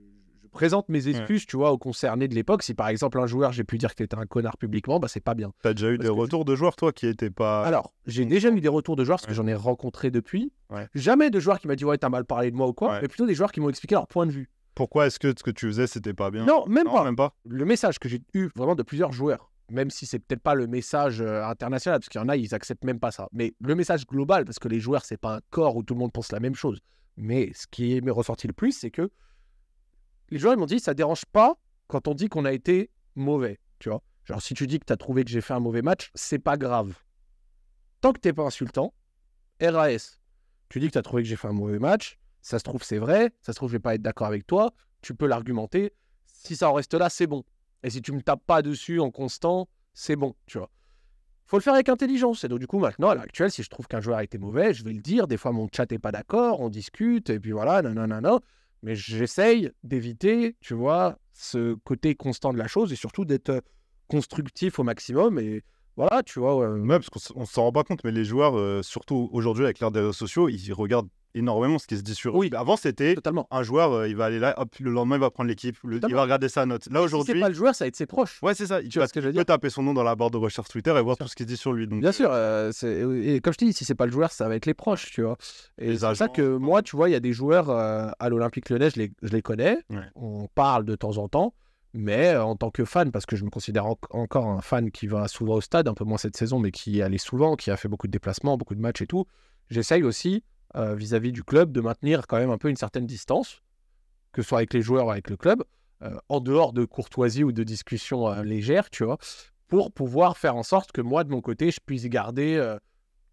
présente mes excuses, tu vois, aux concernés de l'époque. Si par exemple un joueur, j'ai pu dire que tu étais un connard publiquement, bah c'est pas bien. T'as déjà eu des retours de joueurs, toi, qui étaient pas. Alors, j'ai déjà eu des retours de joueurs parce que j'en ai rencontré depuis. Jamais de joueurs qui m'a dit ouais, t'as mal parlé de moi ou quoi, mais plutôt des joueurs qui m'ont expliqué leur point de vue. Pourquoi est-ce que ce que tu faisais, c'était pas bien? Non, même pas. Le message que j'ai eu vraiment de plusieurs joueurs, même si c'est peut-être pas le message international, parce qu'il y en a, ils acceptent même pas ça. Mais le message global, parce que les joueurs, c'est pas un corps où tout le monde pense la même chose. Mais ce qui m'est ressorti le plus, c'est que les joueurs, ils m'ont dit, ça dérange pas quand on dit qu'on a été mauvais, tu vois. Genre, si tu dis que tu as trouvé que j'ai fait un mauvais match, c'est pas grave. Tant que t'es pas insultant, RAS, tu dis que tu as trouvé que j'ai fait un mauvais match, ça se trouve, c'est vrai, ça se trouve, je vais pas être d'accord avec toi, tu peux l'argumenter. Si ça en reste là, c'est bon. Et si tu me tapes pas dessus en constant, c'est bon, tu vois. Faut le faire avec intelligence. Et donc, du coup, maintenant, à l'heure actuelle, si je trouve qu'un joueur a été mauvais, je vais le dire. Des fois, mon chat est pas d'accord, on discute, et puis voilà, nanana. Mais j'essaye d'éviter, tu vois, ce côté constant de la chose et surtout d'être constructif au maximum. Et Voilà, tu vois. Ouais, parce qu'on s'en rend pas compte, mais les joueurs, surtout aujourd'hui avec l'ère des réseaux sociaux, ils regardent énormément ce qui se dit sur eux. Oui, Avant, c'était totalement. un joueur, il va aller là, hop, le lendemain, il va prendre l'équipe, il va regarder sa note. Là, Si aujourd'hui. c'est pas le joueur, ça va être ses proches. Ouais, c'est ça. Tu vois ce que je veux Il peut dire? taper son nom dans la barre de recherche Twitter et voir tout ce qui se dit sur lui. Donc, Bien sûr, et comme je te dis, si c'est pas le joueur, ça va être les proches, tu vois. Et Les c'est pour ça agents, que moi, tu vois, il y a des joueurs à l'Olympique Lyonnais, je les connais, Ouais. on parle de temps en temps, mais en tant que fan, parce que je me considère encore un fan qui va souvent au stade, un peu moins cette saison, mais qui y allait souvent, qui a fait beaucoup de déplacements, beaucoup de matchs et tout, j'essaye aussi, vis-à-vis du club, de maintenir quand même un peu une certaine distance, que ce soit avec les joueurs ou avec le club, en dehors de courtoisie ou de discussions légères, tu vois, pour pouvoir faire en sorte que moi, de mon côté, je puisse garder,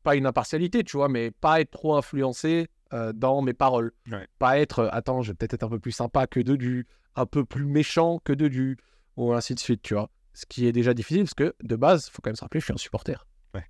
pas une impartialité, tu vois, mais pas être trop influencé dans mes paroles. Ouais. Pas être, attends, je vais peut-être être un peu plus sympa que Dedu, un peu plus méchant que Dedu, ou ainsi de suite, tu vois. Ce qui est déjà difficile, parce que, de base, il faut quand même se rappeler, je suis un supporter. Ouais.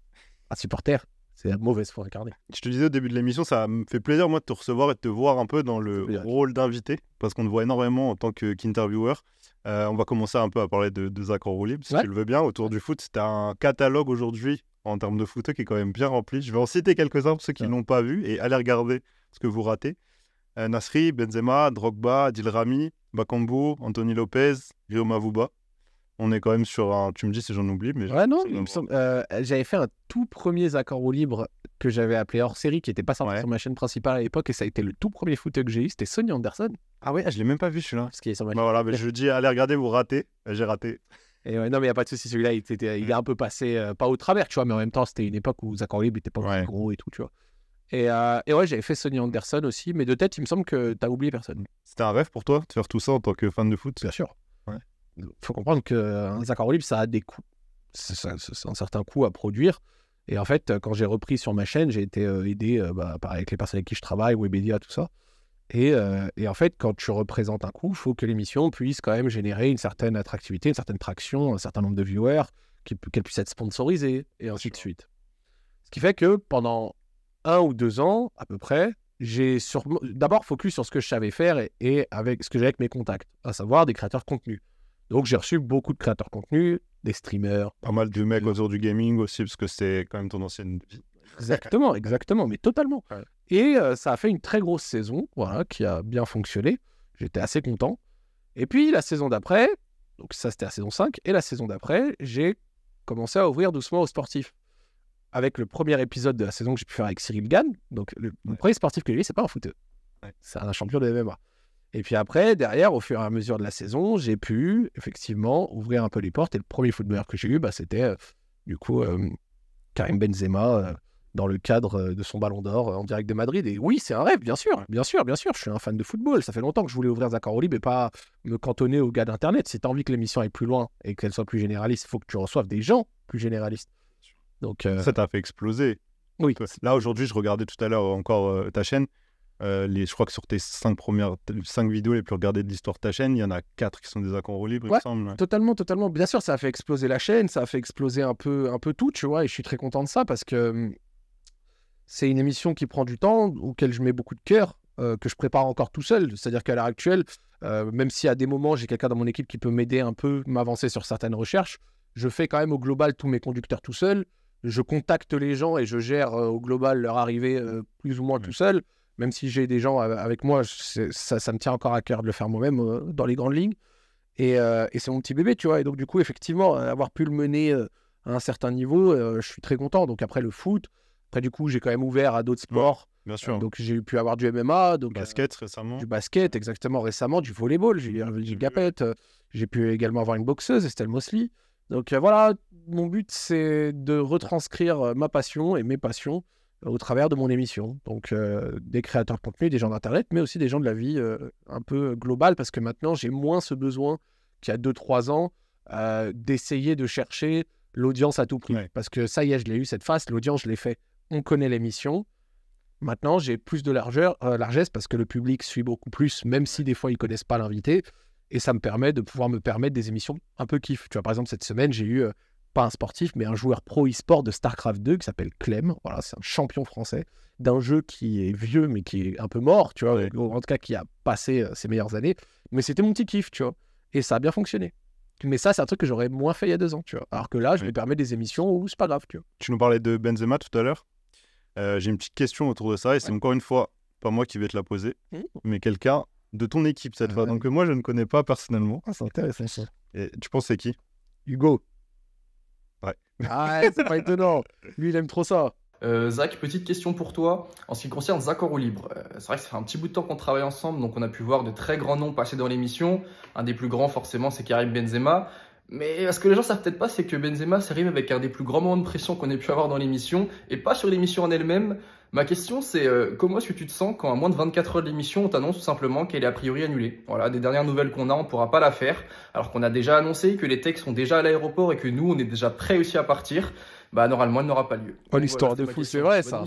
Un supporter, c'est la mauvaise foi incarnée. Je te disais au début de l'émission, ça me fait plaisir, moi, de te recevoir et de te voir un peu dans le plaisir. rôle d'invité, parce qu'on te voit énormément en tant qu'intervieweur. On va commencer un peu à parler de Zach Enroulib, si Ouais. tu le veux bien, autour du foot. C'était un catalogue aujourd'hui, en termes de foot, qui est quand même bien rempli. Je vais en citer quelques-uns pour ceux qui ne l'ont pas vu, et allez regarder ce que vous ratez. Nasri, Benzema, Drogba, Dilrami, Bakambu, Anthony Lopez, Rio Mavuba. On est quand même sur un... Tu me dis si j'en oublie, mais... Ouais, non, j'avais fait un tout premier Zach Enroulib que j'avais appelé hors série, qui n'était pas sorti sur ma chaîne principale à l'époque, et ça a été le tout premier foot que j'ai eu, c'était Sonny Anderson. Ah ouais, je l'ai même pas vu celui-là. Ce qui est sur ma Bah voilà, mais je dis, allez regarder, vous ratez. J'ai raté. Et ouais, non, mais il n'y a pas de souci, celui-là, il est un peu passé, pas au travers, tu vois, mais en même temps, c'était une époque où Zach Enroulib n'était pas aussi gros et tout, tu vois. Et ouais, j'avais fait Sonny Anderson aussi, mais de tête, il me semble que tu as oublié personne. C'était un rêve pour toi de faire tout ça en tant que fan de foot? Bien sûr. Ouais. Faut comprendre qu'un Zach Enroulib, ça a des coûts. C'est un certain coût à produire. Et en fait, quand j'ai repris sur ma chaîne, j'ai été aidé avec les personnes avec qui je travaille, Webedia, tout ça. Et en fait, quand tu représentes un coût, il faut que l'émission puisse quand même générer une certaine attractivité, une certaine traction, un certain nombre de viewers, qu'elle puisse être sponsorisée, et ainsi de suite. Ce qui fait que pendant 1 ou 2 ans, à peu près, j'ai d'abord focus sur ce que je savais faire et avec ce que j'ai avec mes contacts, à savoir des créateurs de contenu. Donc, j'ai reçu beaucoup de créateurs de contenu, des streamers. Pas mal de mecs autour du gaming aussi, parce que c'est quand même ton ancienne vie. Exactement, mais totalement. Ouais. Et ça a fait une très grosse saison, voilà, qui a bien fonctionné. J'étais assez content. Et puis, la saison d'après, donc ça, c'était la saison 5, et la saison d'après, j'ai commencé à ouvrir doucement aux sportifs. Avec le premier épisode de la saison que j'ai pu faire avec Cyril Gann. Donc, le premier sportif que j'ai vu, c'est pas un footeux. Ouais. C'est un champion de MMA. Et puis après, derrière, au fur et à mesure de la saison, j'ai pu effectivement ouvrir un peu les portes. Et le premier footballeur que j'ai eu, c'était du coup Karim Benzema dans le cadre de son Ballon d'Or en direct de Madrid. Et oui, c'est un rêve, bien sûr. Je suis un fan de football. Ça fait longtemps que je voulais ouvrir Zach Enroulib et pas me cantonner aux gars d'Internet. Si tu as envie que l'émission aille plus loin et qu'elle soit plus généraliste, il faut que tu reçoives des gens plus généralistes. Donc, ça t'a fait exploser. Oui. Là, aujourd'hui, je regardais tout à l'heure encore ta chaîne. Je crois que sur tes 5 vidéos les plus regardées de l'histoire de ta chaîne, il y en a 4 qui sont des Zach Enroulib, il me semble. Totalement. Bien sûr, ça a fait exploser la chaîne, ça a fait exploser un peu tout, tu vois, et je suis très content de ça parce que c'est une émission qui prend du temps, auquel je mets beaucoup de cœur, que je prépare encore tout seul. C'est-à-dire qu'à l'heure actuelle, même si à des moments, j'ai quelqu'un dans mon équipe qui peut m'aider un peu, m'avancer sur certaines recherches, je fais quand même au global tous mes conducteurs tout seul. Je contacte les gens et je gère au global leur arrivée plus ou moins tout seul. Même si j'ai des gens avec moi, ça me tient encore à cœur de le faire moi-même dans les grandes lignes. Et c'est mon petit bébé, tu vois. Et donc, du coup, effectivement, avoir pu le mener à un certain niveau, je suis très content. Donc, après le foot, après, du coup, j'ai quand même ouvert à d'autres sports. Bien sûr. Donc, j'ai pu avoir du MMA. Donc, basket récemment. Du basket, exactement, récemment. Du volleyball, j'ai Gilles Gapette. J'ai pu également avoir une boxeuse, Estelle Mosley. Donc, voilà, mon but, c'est de retranscrire ma passion et mes passions au travers de mon émission. Donc, des créateurs de contenu, des gens d'Internet, mais aussi des gens de la vie un peu globale, parce que maintenant, j'ai moins ce besoin qu'il y a 2-3 ans d'essayer de chercher l'audience à tout prix. Ouais. Parce que ça y est, je l'ai eu cette phase, l'audience, je l'ai fait. On connaît l'émission. Maintenant, j'ai plus de largesse parce que le public suit beaucoup plus, même si des fois, ils ne connaissent pas l'invité. Et ça me permet de pouvoir me permettre des émissions un peu kiff. Tu vois, par exemple, cette semaine, j'ai eu... pas un sportif, mais un joueur pro e-sport de StarCraft 2 qui s'appelle Clem. Voilà, c'est un champion français d'un jeu qui est vieux, mais qui est un peu mort, tu vois, en tout cas qui a passé ses meilleures années. Mais c'était mon petit kiff, tu vois. Et ça a bien fonctionné. Mais ça, c'est un truc que j'aurais moins fait il y a 2 ans, tu vois. Alors que là, je me permets des émissions où c'est pas grave, tu vois. Tu nous parlais de Benzema tout à l'heure. J'ai une petite question autour de ça et c'est encore une fois pas moi qui vais te la poser, mais quelqu'un de ton équipe cette fois. Donc moi, je ne connais pas personnellement. C'est intéressant ça. Et tu penses c'est qui? Hugo. Ouais. Ah, c'est pas étonnant. Lui, il aime trop ça. Zach, petite question pour toi. En ce qui concerne Zach en roue libre, c'est vrai que ça fait un petit bout de temps qu'on travaille ensemble, donc on a pu voir de très grands noms passer dans l'émission. Un des plus grands, forcément, c'est Karim Benzema. Mais ce que les gens savent peut-être pas, c'est que Benzema s'arrive avec un des plus grands moments de pression qu'on ait pu avoir dans l'émission, et pas sur l'émission en elle-même. Ma question, c'est comment est-ce que tu te sens quand à moins de 24 heures de l'émission, on t'annonce tout simplement qu'elle est a priori annulée? Voilà, des dernières nouvelles qu'on a, on pourra pas la faire, alors qu'on a déjà annoncé que les techs sont déjà à l'aéroport et que nous, on est déjà prêts aussi à partir. Bah normalement, elle n'aura pas lieu. Oh, l'histoire de fou, c'est vrai ça.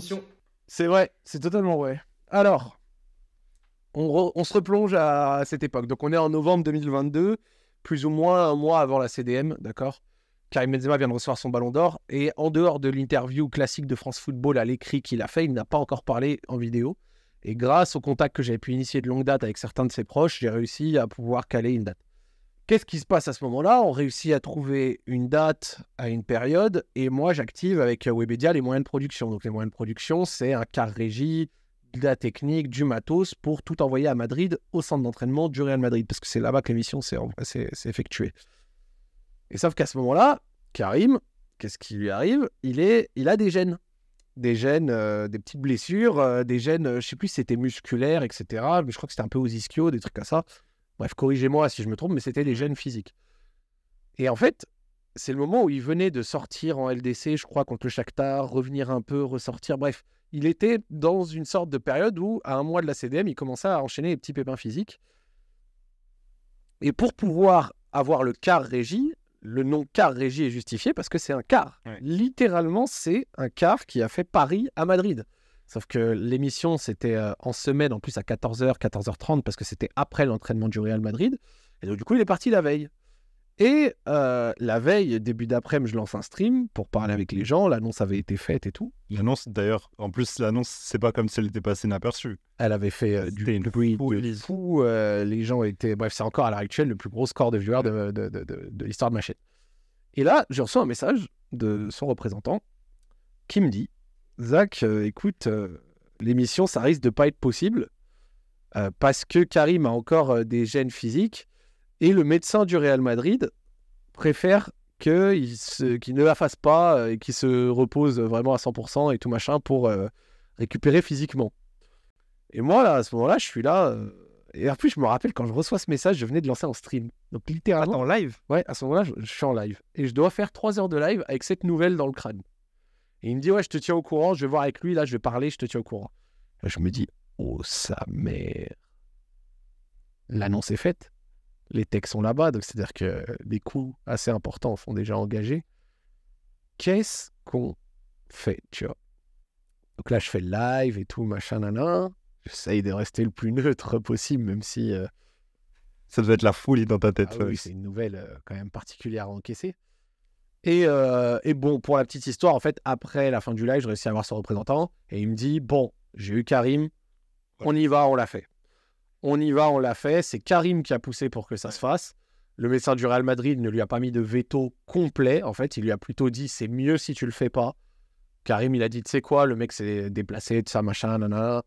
C'est vrai, c'est totalement vrai. Alors, on se replonge à cette époque. Donc on est en novembre 2022, plus ou moins un mois avant la CDM, d'accord? Karim Benzema vient de recevoir son ballon d'or et en dehors de l'interview classique de France Football à l'écrit qu'il a fait, il n'a pas encore parlé en vidéo. Et grâce au contact que j'avais pu initier de longue date avec certains de ses proches, j'ai réussi à pouvoir caler une date. Qu'est-ce qui se passe à ce moment-là? On réussit à trouver une date à une période et moi j'active avec Webedia les moyens de production. Donc les moyens de production, c'est un car régie, de la technique, du matos pour tout envoyer à Madrid au centre d'entraînement du Real Madrid parce que c'est là-bas que l'émission s'est effectuée. Et sauf qu'à ce moment-là, Karim, qu'est-ce qui lui arrive? Il a des gènes. Des gènes, des petites blessures, des gènes, je ne sais plus si c'était musculaire, etc. Mais je crois que c'était un peu aux ischio, des trucs comme ça. Bref, corrigez-moi si je me trompe, mais c'était des gènes physiques. Et en fait, c'est le moment où il venait de sortir en LDC, je crois, contre le Shakhtar, revenir un peu, ressortir. Bref, il était dans une sorte de période où, à un mois de la CDM, il commençait à enchaîner les petits pépins physiques. Et pour pouvoir avoir le car régie, le nom car régie est justifié parce que c'est un car. Ouais. Littéralement, c'est un car qui a fait Paris à Madrid. Sauf que l'émission, c'était en semaine, en plus à 14h, 14h30, parce que c'était après l'entraînement du Real Madrid. Et donc, du coup, il est parti la veille. Et la veille, début d'après-midi, je lance un stream pour parler avec les gens. L'annonce avait été faite et tout. L'annonce, d'ailleurs, en plus, l'annonce, c'est pas comme si elle était passée inaperçue. Elle avait fait du bruit de fou. Les gens étaient... Bref, c'est encore à l'heure actuelle le plus gros score de viewers de l'histoire de ma chaîne. Et là, je reçois un message de son représentant qui me dit: Zach, écoute, l'émission, ça risque de pas être possible parce que Karim a encore des gènes physiques et le médecin du Real Madrid préfère qu'il ne la fasse pas et qu'il se repose vraiment à 100% et tout machin pour récupérer physiquement. Et moi, là, à ce moment-là, je suis là. Et en plus, je me rappelle, quand je reçois ce message, je venais de lancer en stream. Donc, littéralement. En live? Ouais, à ce moment-là, je suis en live. Et je dois faire 3 heures de live avec cette nouvelle dans le crâne. Et il me dit: ouais, je te tiens au courant, je vais voir avec lui, là, je vais parler, je te tiens au courant. Là, je me dis: oh, sa mère. L'annonce est faite. Les techs sont là-bas, donc c'est-à-dire que les coûts assez importants sont déjà engagés. Qu'est-ce qu'on fait, tu vois? Donc là, je fais le live et tout, machin, nanan. J'essaye de rester le plus neutre possible, même si... Ça devait être la folie dans ta tête. Ah oui, c'est une nouvelle quand même particulière à encaisser. Et bon, pour la petite histoire, en fait, après la fin du live, je réussis à avoir son représentant et il me dit: bon, j'ai eu Karim, on y va, on l'a fait. On y va, on l'a fait. C'est Karim qui a poussé pour que ça se fasse. Le médecin du Real Madrid ne lui a pas mis de veto complet. En fait, il lui a plutôt dit: c'est mieux si tu le fais pas. Karim, il a dit: tu sais quoi, le mec s'est déplacé, de ça, machin, nanana.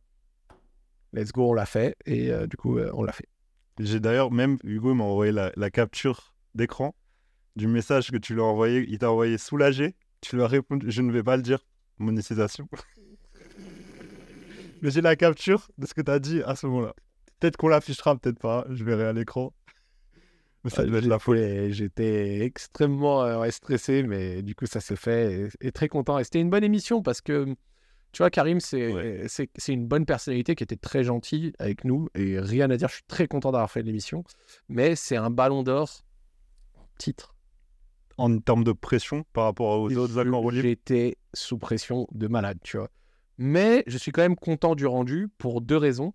Let's go, on l'a fait. Et du coup, on l'a fait. J'ai d'ailleurs, même Hugo m'a envoyé la capture d'écran du message que tu lui as envoyé. Il t'a envoyé soulagé. Tu lui as répondu: je ne vais pas le dire, monétisation. Mais j'ai la capture de ce que tu as dit à ce moment-là. Peut-être qu'on l'affichera, peut-être pas. Je verrai à l'écran. Mais ça devait être la folie. J'étais extrêmement stressé, mais du coup, ça s'est fait et très content. Et c'était une bonne émission parce que, tu vois, Karim, c'est une bonne personnalité qui était très gentille avec nous. Et rien à dire, je suis très content d'avoir fait l'émission. Mais c'est un ballon d'or titre. En termes de pression par rapport aux autres accords roue libre? J'étais sous pression de malade, tu vois. Mais je suis quand même content du rendu pour 2 raisons.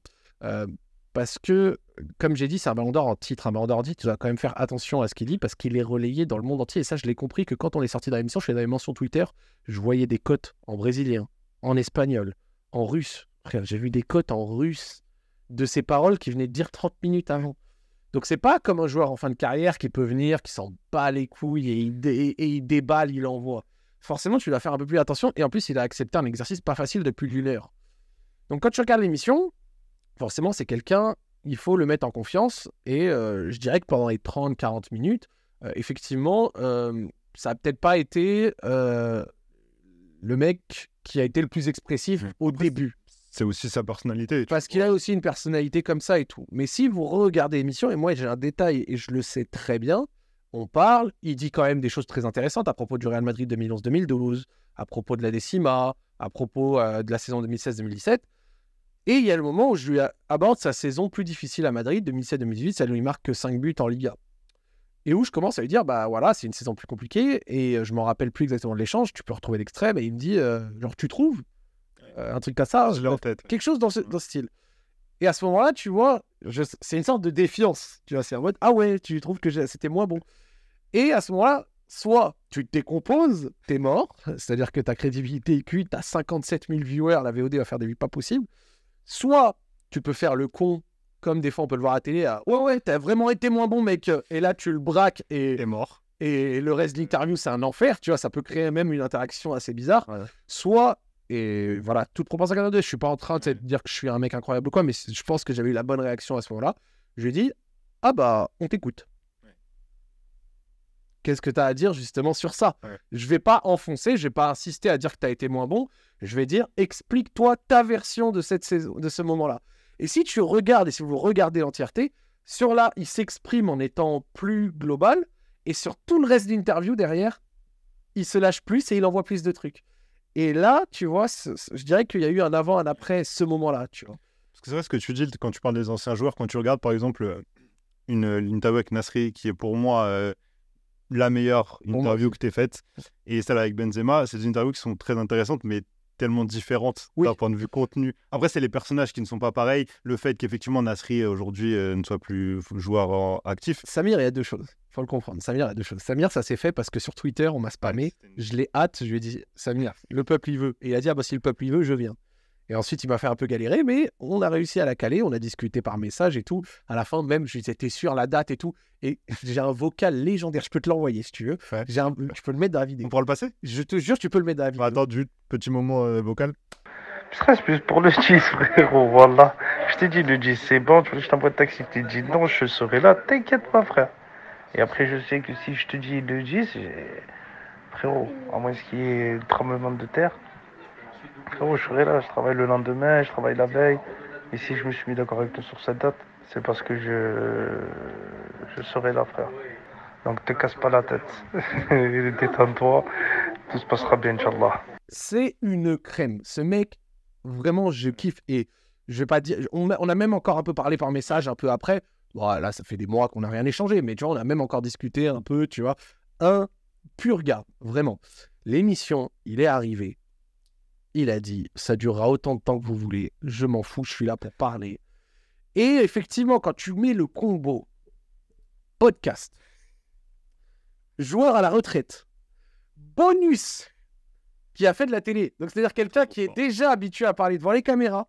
Parce que, comme j'ai dit, c'est un ballon d'or en titre. Un ballon d'or en titre, tu dois quand même faire attention à ce qu'il dit parce qu'il est relayé dans le monde entier. Et ça, je l'ai compris que quand on est sorti dans l'émission, je faisais des mentions Twitter, je voyais des cotes en brésilien, en espagnol, en russe. Frère, j'ai vu des cotes en russe de ces paroles qu'il venait de dire 30 minutes avant. Donc, c'est pas comme un joueur en fin de carrière qui peut venir, qui s'en bat les couilles et il déballe, il envoie. Forcément, tu dois faire un peu plus attention. Et en plus, il a accepté un exercice pas facile depuis une heure. Donc, quand tu regardes l'émission, forcément, c'est quelqu'un, il faut le mettre en confiance. Et je dirais que pendant les 30-40 minutes, effectivement, ça n'a peut-être pas été le mec qui a été le plus expressif au début. C'est aussi sa personnalité. Parce qu'il a aussi une personnalité comme ça et tout. Mais si vous regardez l'émission, et moi j'ai un détail et je le sais très bien, on parle, il dit quand même des choses très intéressantes à propos du Real Madrid 2011-2012, à propos de la Décima, à propos de la saison 2016-2017. Et il y a le moment où je lui aborde sa saison plus difficile à Madrid, 2017-2018, ça lui marque que 5 buts en Liga. Et où je commence à lui dire, bah voilà, c'est une saison plus compliquée, et je m'en rappelle plus exactement de l'échange, tu peux retrouver l'extrême, et il me dit, genre, tu trouves un truc comme ça, Je l'ai en tête. quelque chose dans ce style. Et à ce moment-là, tu vois, c'est une sorte de défiance, tu vois, c'est en mode, ah ouais, tu trouves que c'était moins bon. Et à ce moment-là, soit tu te décomposes, t'es mort, c'est-à-dire que ta crédibilité est cuite, t'as 57 000 viewers, la VOD va faire des vues pas possibles, soit tu peux faire le con, comme des fois on peut le voir à la télé, ouais, t'as vraiment été moins bon, mec, et là tu le braques et T'es mort. Et le reste de l'interview, c'est un enfer, tu vois, ça peut créer même une interaction assez bizarre. Ouais. Soit, et voilà, toute proportion gardée, je suis pas en train de dire que je suis un mec incroyable ou quoi, mais je pense que j'avais eu la bonne réaction à ce moment-là. Je lui ai dit, ah bah, on t'écoute. Ouais. Qu'est-ce que tu as à dire justement sur ça? Je vais pas enfoncer, je vais pas insister à dire que tu as été moins bon, je vais dire, explique-toi ta version de cette saison, de ce moment-là. Et si tu regardes, et si vous regardez l'entièreté, sur là, il s'exprime en étant plus global, et sur tout le reste de l'interview derrière, il se lâche plus et il envoie plus de trucs. Et là, tu vois, je dirais qu'il y a eu un avant, un après ce moment-là, tu vois. Parce que c'est vrai ce que tu dis quand tu parles des anciens joueurs, quand tu regardes par exemple une interview avec Nasri, qui est pour moi la meilleure interview que tu aies faite, et celle avec Benzema, c'est des interviews qui sont très intéressantes, mais tellement différentes d'un point de vue contenu. Après, c'est les personnages qui ne sont pas pareils. Le fait qu'effectivement Nasri aujourd'hui ne soit plus joueur actif. Samir, il y a deux choses. Il faut le comprendre. Samir, il y a deux choses. Samir, ça s'est fait parce que sur Twitter, on m'a spammé. Je l'ai hâte. Je lui ai dit, Samir, le peuple, il veut. Et il a dit, ah bah si le peuple, il veut, je viens. Et ensuite, il m'a fait un peu galérer, mais on a réussi à la caler. On a discuté par message et tout. À la fin, même, je lui disais, t'es sûr, la date et tout. Et j'ai un vocal légendaire. Je peux te l'envoyer si tu veux. Ouais. Je peux le mettre dans la vidéo. On pourra le passer? Je te jure, tu peux le mettre dans la vidéo. Attends, petit moment vocal. Je stresse plus pour le 10, frérot, voilà. Je t'ai dit, le 10, c'est bon. Tu veux que je t'envoie le taxi? Je t'ai dit, non, je serai là. T'inquiète pas, frère. Et après, je sais que si je te dis le 10, frérot, à moins qu'il y ait le tremblement de terre, frérot, je serai là. Je travaille le lendemain, je travaille la veille. Et si je me suis mis d'accord avec toi sur cette date, c'est parce que je serai là, frère. Donc, te casse pas la tête. Détends-toi. Tout se passera bien, Inch'Allah. C'est une crème. Ce mec, vraiment, je kiffe. Et je vais pas dire... On a même encore un peu parlé par message un peu après. Bon, là, ça fait des mois qu'on n'a rien échangé. Mais tu vois, on a même encore discuté un peu, tu vois. Un pur gars, vraiment. L'émission, il est arrivé. Il a dit, ça durera autant de temps que vous voulez. Je m'en fous, je suis là pour parler. Et effectivement, quand tu mets le combo podcast, joueur à la retraite, bonus, qui a fait de la télé, donc c'est-à-dire quelqu'un qui est déjà habitué à parler devant les caméras,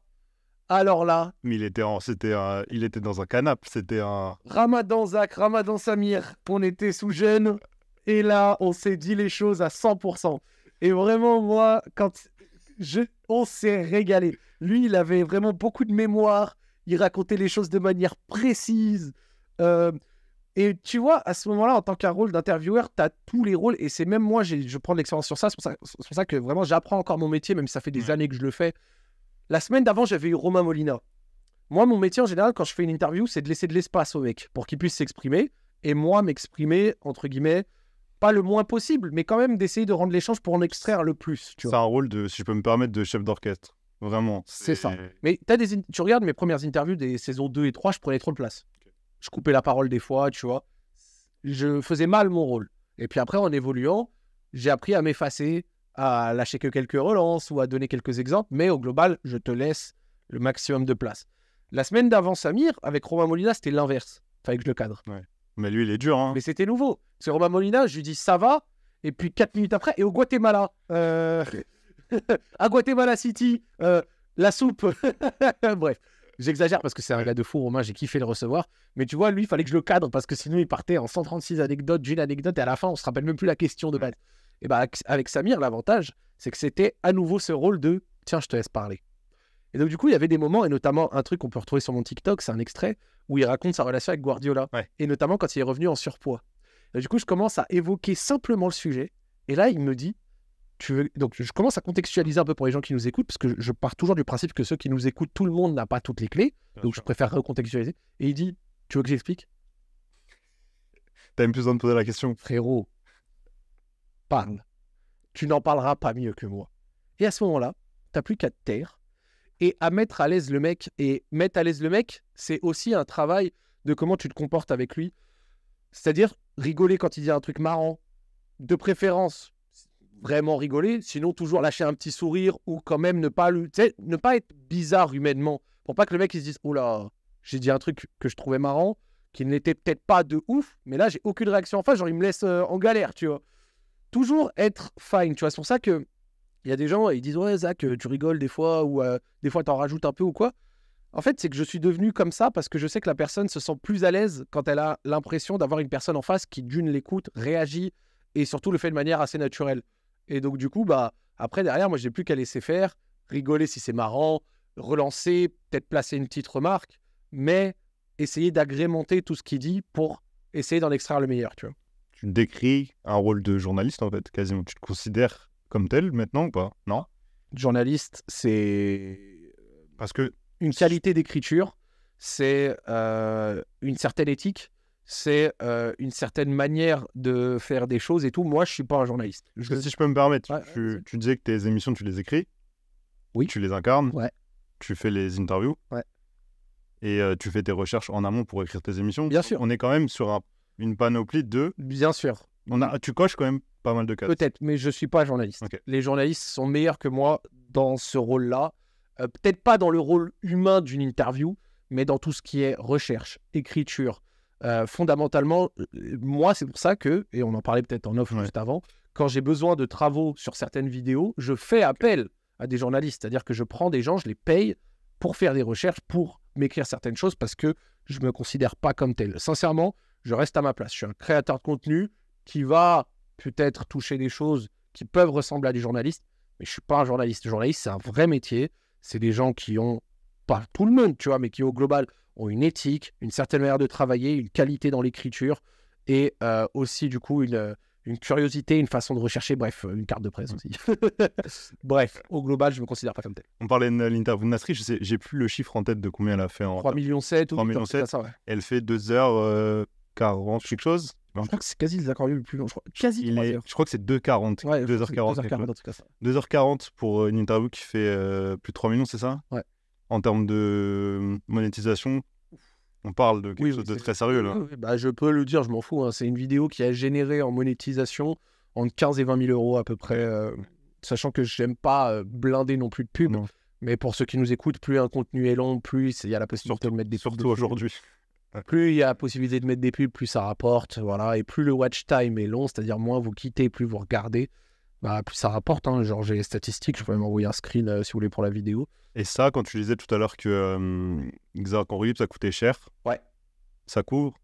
alors là... Mais il était dans un canapé, c'était un... Ramadan Zach, Ramadan Samir, on était sous jeûne, et là, on s'est dit les choses à 100%. Et vraiment, moi, on s'est régalé. Lui, il avait vraiment beaucoup de mémoire, il racontait les choses de manière précise. Et tu vois, à ce moment-là, en tant qu'un rôle d'intervieweur, tu as tous les rôles. Et c'est même moi, je prends de l'expérience sur ça. C'est pour ça que vraiment, j'apprends encore mon métier, même si ça fait des années que je le fais. La semaine d'avant, j'avais eu Romain Molina. Moi, mon métier, en général, quand je fais une interview, c'est de laisser de l'espace au mec pour qu'il puisse s'exprimer. Et moi, m'exprimer, entre guillemets, pas le moins possible, mais quand même d'essayer de rendre l'échange pour en extraire le plus. C'est un rôle, si je peux me permettre, de chef d'orchestre. Vraiment. C'est ça. Mais tu regardes mes premières interviews des saisons 2 et 3, je prenais trop de place. Je coupais la parole des fois, tu vois. Je faisais mal mon rôle. Et puis après, en évoluant, j'ai appris à m'effacer, à lâcher que quelques relances ou à donner quelques exemples. Mais au global, je te laisse le maximum de place. La semaine d'avant Samir, avec Romain Molina, c'était l'inverse. Fallait que je le cadre. Ouais. Mais lui, il est dur, hein. Mais c'était nouveau. C'est Romain Molina, je lui dis ça va. Et puis 4 minutes après, et au Guatemala. À Guatemala City, la soupe. Bref. J'exagère parce que c'est un gars de fou, Romain, j'ai kiffé le recevoir. Mais tu vois, lui, il fallait que je le cadre parce que sinon, il partait en 136 anecdotes, d'une anecdote, et à la fin, on se rappelle même plus la question de base. Et bah, avec Samir, l'avantage, c'est que c'était à nouveau ce rôle de « tiens, je te laisse parler ». Et donc, du coup, il y avait des moments, et notamment un truc qu'on peut retrouver sur mon TikTok, c'est un extrait où il raconte sa relation avec Guardiola. Et notamment quand il est revenu en surpoids. Et du coup, je commence à évoquer simplement le sujet. Et là, il me dit, donc je commence à contextualiser un peu pour les gens qui nous écoutent, parce que je pars toujours du principe que ceux qui nous écoutent, tout le monde n'a pas toutes les clés. Donc je préfère recontextualiser. Et il dit, tu veux que j'explique? T'as même plus besoin de poser la question. Frérot, parle. Tu n'en parleras pas mieux que moi. Et à ce moment-là, t'as plus qu'à te taire et à mettre à l'aise le mec. Et mettre à l'aise le mec, c'est aussi un travail de comment tu te comportes avec lui. C'est-à-dire rigoler quand il dit un truc marrant, de préférence vraiment rigoler, sinon toujours lâcher un petit sourire ou quand même ne pas être bizarre humainement, pour pas que le mec il se dise « Oula, j'ai dit un truc que je trouvais marrant, qui n'était peut-être pas de ouf, mais là j'ai aucune réaction en face, genre il me laisse en galère, tu vois. » Toujours être fine, tu vois, c'est pour ça que il y a des gens, ils disent « Ouais Zach, tu rigoles des fois, ou des fois t'en rajoutes un peu ou quoi ?» En fait, c'est que je suis devenu comme ça parce que je sais que la personne se sent plus à l'aise quand elle a l'impression d'avoir une personne en face qui, d'une, l'écoute, réagit et surtout le fait de manière assez naturelle. Et donc, du coup, bah, après, derrière, moi, j'ai plus qu'à laisser faire, rigoler si c'est marrant, relancer, peut-être placer une petite remarque, mais essayer d'agrémenter tout ce qu'il dit pour essayer d'en extraire le meilleur, tu vois. Tu décris un rôle de journaliste, en fait, quasiment. Tu te considères comme tel maintenant ou pas? Non? Journaliste, c'est Parce que une qualité d'écriture, c'est une certaine éthique, c'est une certaine manière de faire des choses et tout. Moi, je suis pas un journaliste. si je peux me permettre, Ouais, tu disais que tes émissions, tu les écris. Oui. Tu les incarnes. Ouais. Tu fais les interviews. Ouais. Et tu fais tes recherches en amont pour écrire tes émissions. Bien sûr. On est quand même sur une panoplie de... Bien sûr. Tu coches quand même pas mal de cases. Peut-être, mais je suis pas journaliste. Ok. Les journalistes sont meilleurs que moi dans ce rôle-là. Peut-être pas dans le rôle humain d'une interview, mais dans tout ce qui est recherche, écriture. Fondamentalement, moi, c'est pour ça que, et on en parlait peut-être en off juste avant, quand j'ai besoin de travaux sur certaines vidéos, je fais appel à des journalistes. C'est-à-dire que je prends des gens, je les paye pour faire des recherches, pour m'écrire certaines choses, parce que je ne me considère pas comme tel. Sincèrement, je reste à ma place. Je suis un créateur de contenu qui va peut-être toucher des choses qui peuvent ressembler à des journalistes, mais je ne suis pas un journaliste. Le journaliste, c'est un vrai métier. C'est des gens qui ont, pas tout le monde, tu vois, mais qui au global ont une éthique, une certaine manière de travailler, une qualité dans l'écriture et aussi du coup une curiosité, une façon de rechercher, bref, une carte de presse aussi. Bref, au global, je ne me considère pas comme tel. On parlait de l'interview de Nasri, j'ai plus le chiffre en tête de combien elle a fait en... 3,7 millions ou 3,7 millions. ça, ouais. Elle fait 2h40 quelque chose. Je crois que c'est quasi les accords le plus long. Quasi 3 heures. Je crois que c'est 2h40. Ouais, 2h40. 2h40 pour une interview qui fait plus de 3 millions, c'est ça? Ouais. En termes de monétisation, on parle de quelque chose de très sérieux là. Oui, bah, je peux le dire, je m'en fous. Hein. C'est une vidéo qui a généré en monétisation entre 15 et 20 000 euros à peu près. Sachant que je n'aime pas blinder non plus de pub. Non. Mais pour ceux qui nous écoutent, plus un contenu est long, plus il y a la possibilité de mettre des pubs. Surtout aujourd'hui. Plus il y a la possibilité de mettre des pubs, plus ça rapporte. Voilà. Et plus le watch time est long, c'est-à-dire moins vous quittez, plus vous regardez, bah, plus ça rapporte. Hein. Genre, j'ai les statistiques, je peux même envoyer un screen si vous voulez pour la vidéo. Et ça, quand tu disais tout à l'heure que Xark en ça coûtait cher, ouais. Ça couvre?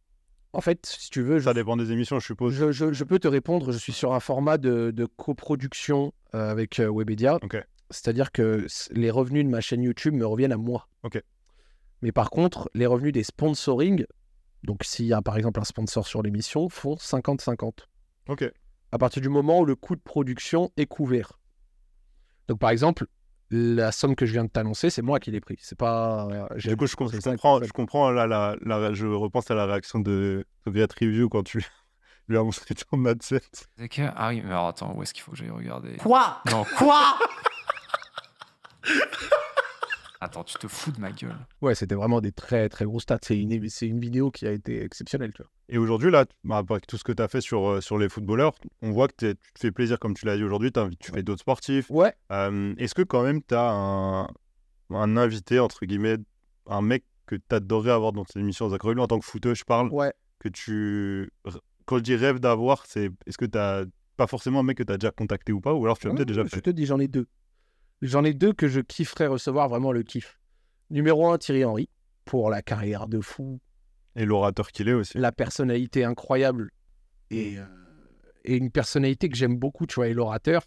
En fait, si tu veux... Ça dépend des émissions, je suppose. Je peux te répondre, je suis sur un format de coproduction avec Webedia. Okay. C'est-à-dire que les revenus de ma chaîne YouTube me reviennent à moi. Okay. Mais par contre, les revenus des sponsoring, donc s'il y a par exemple un sponsor sur l'émission, font 50-50. Ok. À partir du moment où le coût de production est couvert. Donc par exemple, la somme que je viens de t'annoncer, c'est moi qui l'ai pris. C'est pas. Du coup, je comprends là, je repense à la réaction de Soviet Review quand tu lui as montré ton adset. Ah oui, mais alors attends, où est-ce qu'il faut que j'aille regarder? Quoi? Non, quoi? Attends, tu te fous de ma gueule. Ouais, c'était vraiment des très très gros stats. C'est une vidéo qui a été exceptionnelle, tu vois. Et aujourd'hui, là, avec tout ce que tu as fait sur les footballeurs, on voit que tu te fais plaisir, comme tu l'as dit aujourd'hui, tu fais d'autres sportifs. Ouais. Est-ce que quand même tu as un invité, entre guillemets, un mec que tu adorais avoir dans tes émissions, Zach Relou, en tant que footeur, je parle, ouais. que quand je dis rêve d'avoir, est-ce que tu as pas forcément un mec que tu as déjà contacté ou pas, ou alors tu as peut-être déjà fait? Je te dis, j'en ai deux. J'en ai deux que je kifferais recevoir, vraiment le kiff. Numéro 1, Thierry Henry, pour la carrière de fou, Et l'orateur qu'il est aussi. la personnalité incroyable et une personnalité que j'aime beaucoup, tu vois, et l'orateur.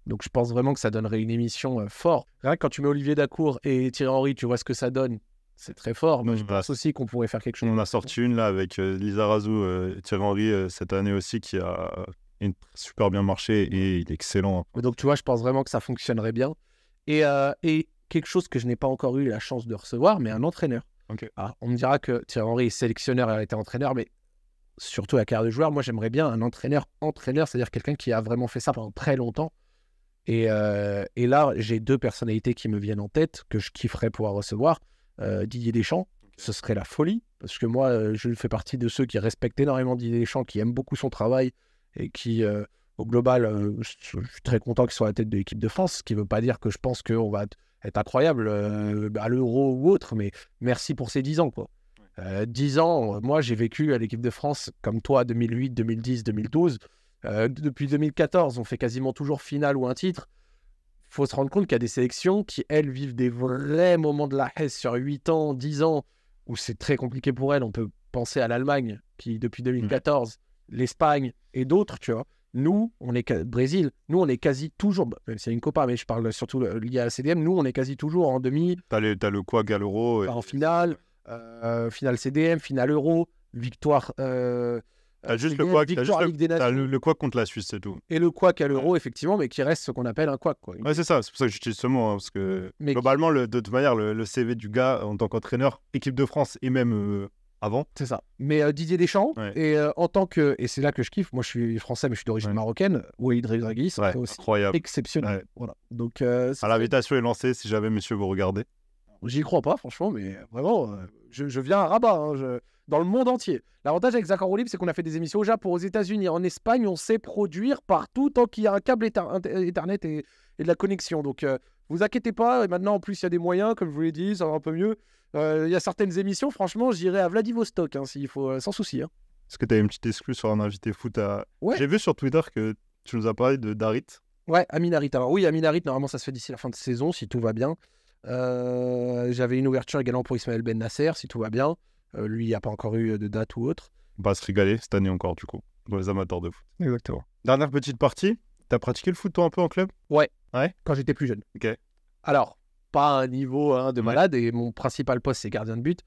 Donc je pense vraiment que ça donnerait une émission fort. Rien que quand tu mets Olivier Dacour et Thierry Henry, tu vois ce que ça donne. C'est très fort. Mais je pense aussi qu'on pourrait faire quelque chose. On en a sorti une là avec Lisa Razou, Thierry Henry cette année aussi qui a super bien marché et il est excellent. Donc tu vois, je pense vraiment que ça fonctionnerait bien. Et quelque chose que je n'ai pas encore eu la chance de recevoir, mais un entraîneur. Ok. Alors, on me dira que Thierry Henry est sélectionneur et a été entraîneur, mais surtout à la carrière de joueur, moi j'aimerais bien un entraîneur, c'est-à-dire quelqu'un qui a vraiment fait ça pendant très longtemps. Et là, j'ai 2 personnalités qui me viennent en tête que je kifferais pouvoir recevoir. Didier Deschamps, ce serait la folie, parce que moi, je fais partie de ceux qui respectent énormément Didier Deschamps, qui aiment beaucoup son travail et qui, au global, je suis très content qu'il soit à la tête de l'équipe de France, ce qui ne veut pas dire que je pense qu'on va être incroyable à l'Euro ou autre, mais merci pour ces 10 ans, quoi. 10 ans, moi, j'ai vécu à l'équipe de France, comme toi, 2008, 2010, 2012. Depuis 2014, on fait quasiment toujours finale ou un titre. Il faut se rendre compte qu'il y a des sélections qui, elles, vivent des vrais moments de la Hesse sur 8 ans, 10 ans, où c'est très compliqué pour elles. On peut penser à l'Allemagne, qui, depuis 2014, l'Espagne et d'autres, tu vois. Nous, Brésil, nous, on est quasi toujours, même s'il y a une Copa, mais je parle surtout lié à la CDM, nous, on est quasi toujours en demi. T'as le Quag à l'Euro. En finale, finale CDM, finale Euro, victoire. T'as juste CDM, le Quag, victoire Ligue des t'as Nations. le Quag contre la Suisse, c'est tout. Et le Quack à l'Euro, effectivement, mais qui reste ce qu'on appelle un Quack, quoi. Ouais, c'est ça, c'est pour ça que j'utilise ce mot, hein, parce que Mais globalement, de toute manière, le CV du gars en tant qu'entraîneur, équipe de France et même avant. C'est ça. Mais Didier Deschamps, Ouais. et en tant que. Et c'est là que je kiffe, moi je suis français, mais je suis d'origine Ouais. marocaine. Walid Regragui, c'est Ouais, aussi incroyable. exceptionnel. Ouais. Voilà. Donc, À l'invitation est lancée si jamais messieurs vous regardez. j'y crois pas, franchement, mais vraiment, je viens à Rabat, hein, dans le monde entier. L'avantage avec Zach en roue libre, c'est qu'on a fait des émissions au Japon, aux États-Unis, en Espagne, on sait produire partout tant qu'il y a un câble Ethernet et de la connexion. Donc, vous inquiétez pas. Et maintenant, en plus, il y a des moyens, comme je vous l'ai dit, ça va un peu mieux. Il y a certaines émissions, franchement, j'irai à Vladivostok, hein, s'il faut, sans souci. Hein. Est-ce que tu as une petite exclue sur un invité foot à... Ouais. J'ai vu sur Twitter que tu nous as parlé de Darit. Ouais, Amin Harit. Alors oui, Amin Harit, normalement, ça se fait d'ici la fin de saison, si tout va bien. J'avais une ouverture également pour Ismaël Ben Nasser, si tout va bien. Lui, il n'y a pas encore eu de date ou autre. On va se régaler cette année encore, du coup, pour les amateurs de foot. Exactement. Dernière petite partie. T'as pratiqué le foot, toi, un peu en club? Quand j'étais plus jeune. Ok. Alors, pas un niveau de Ouais. malade, et mon principal poste, c'est gardien de but.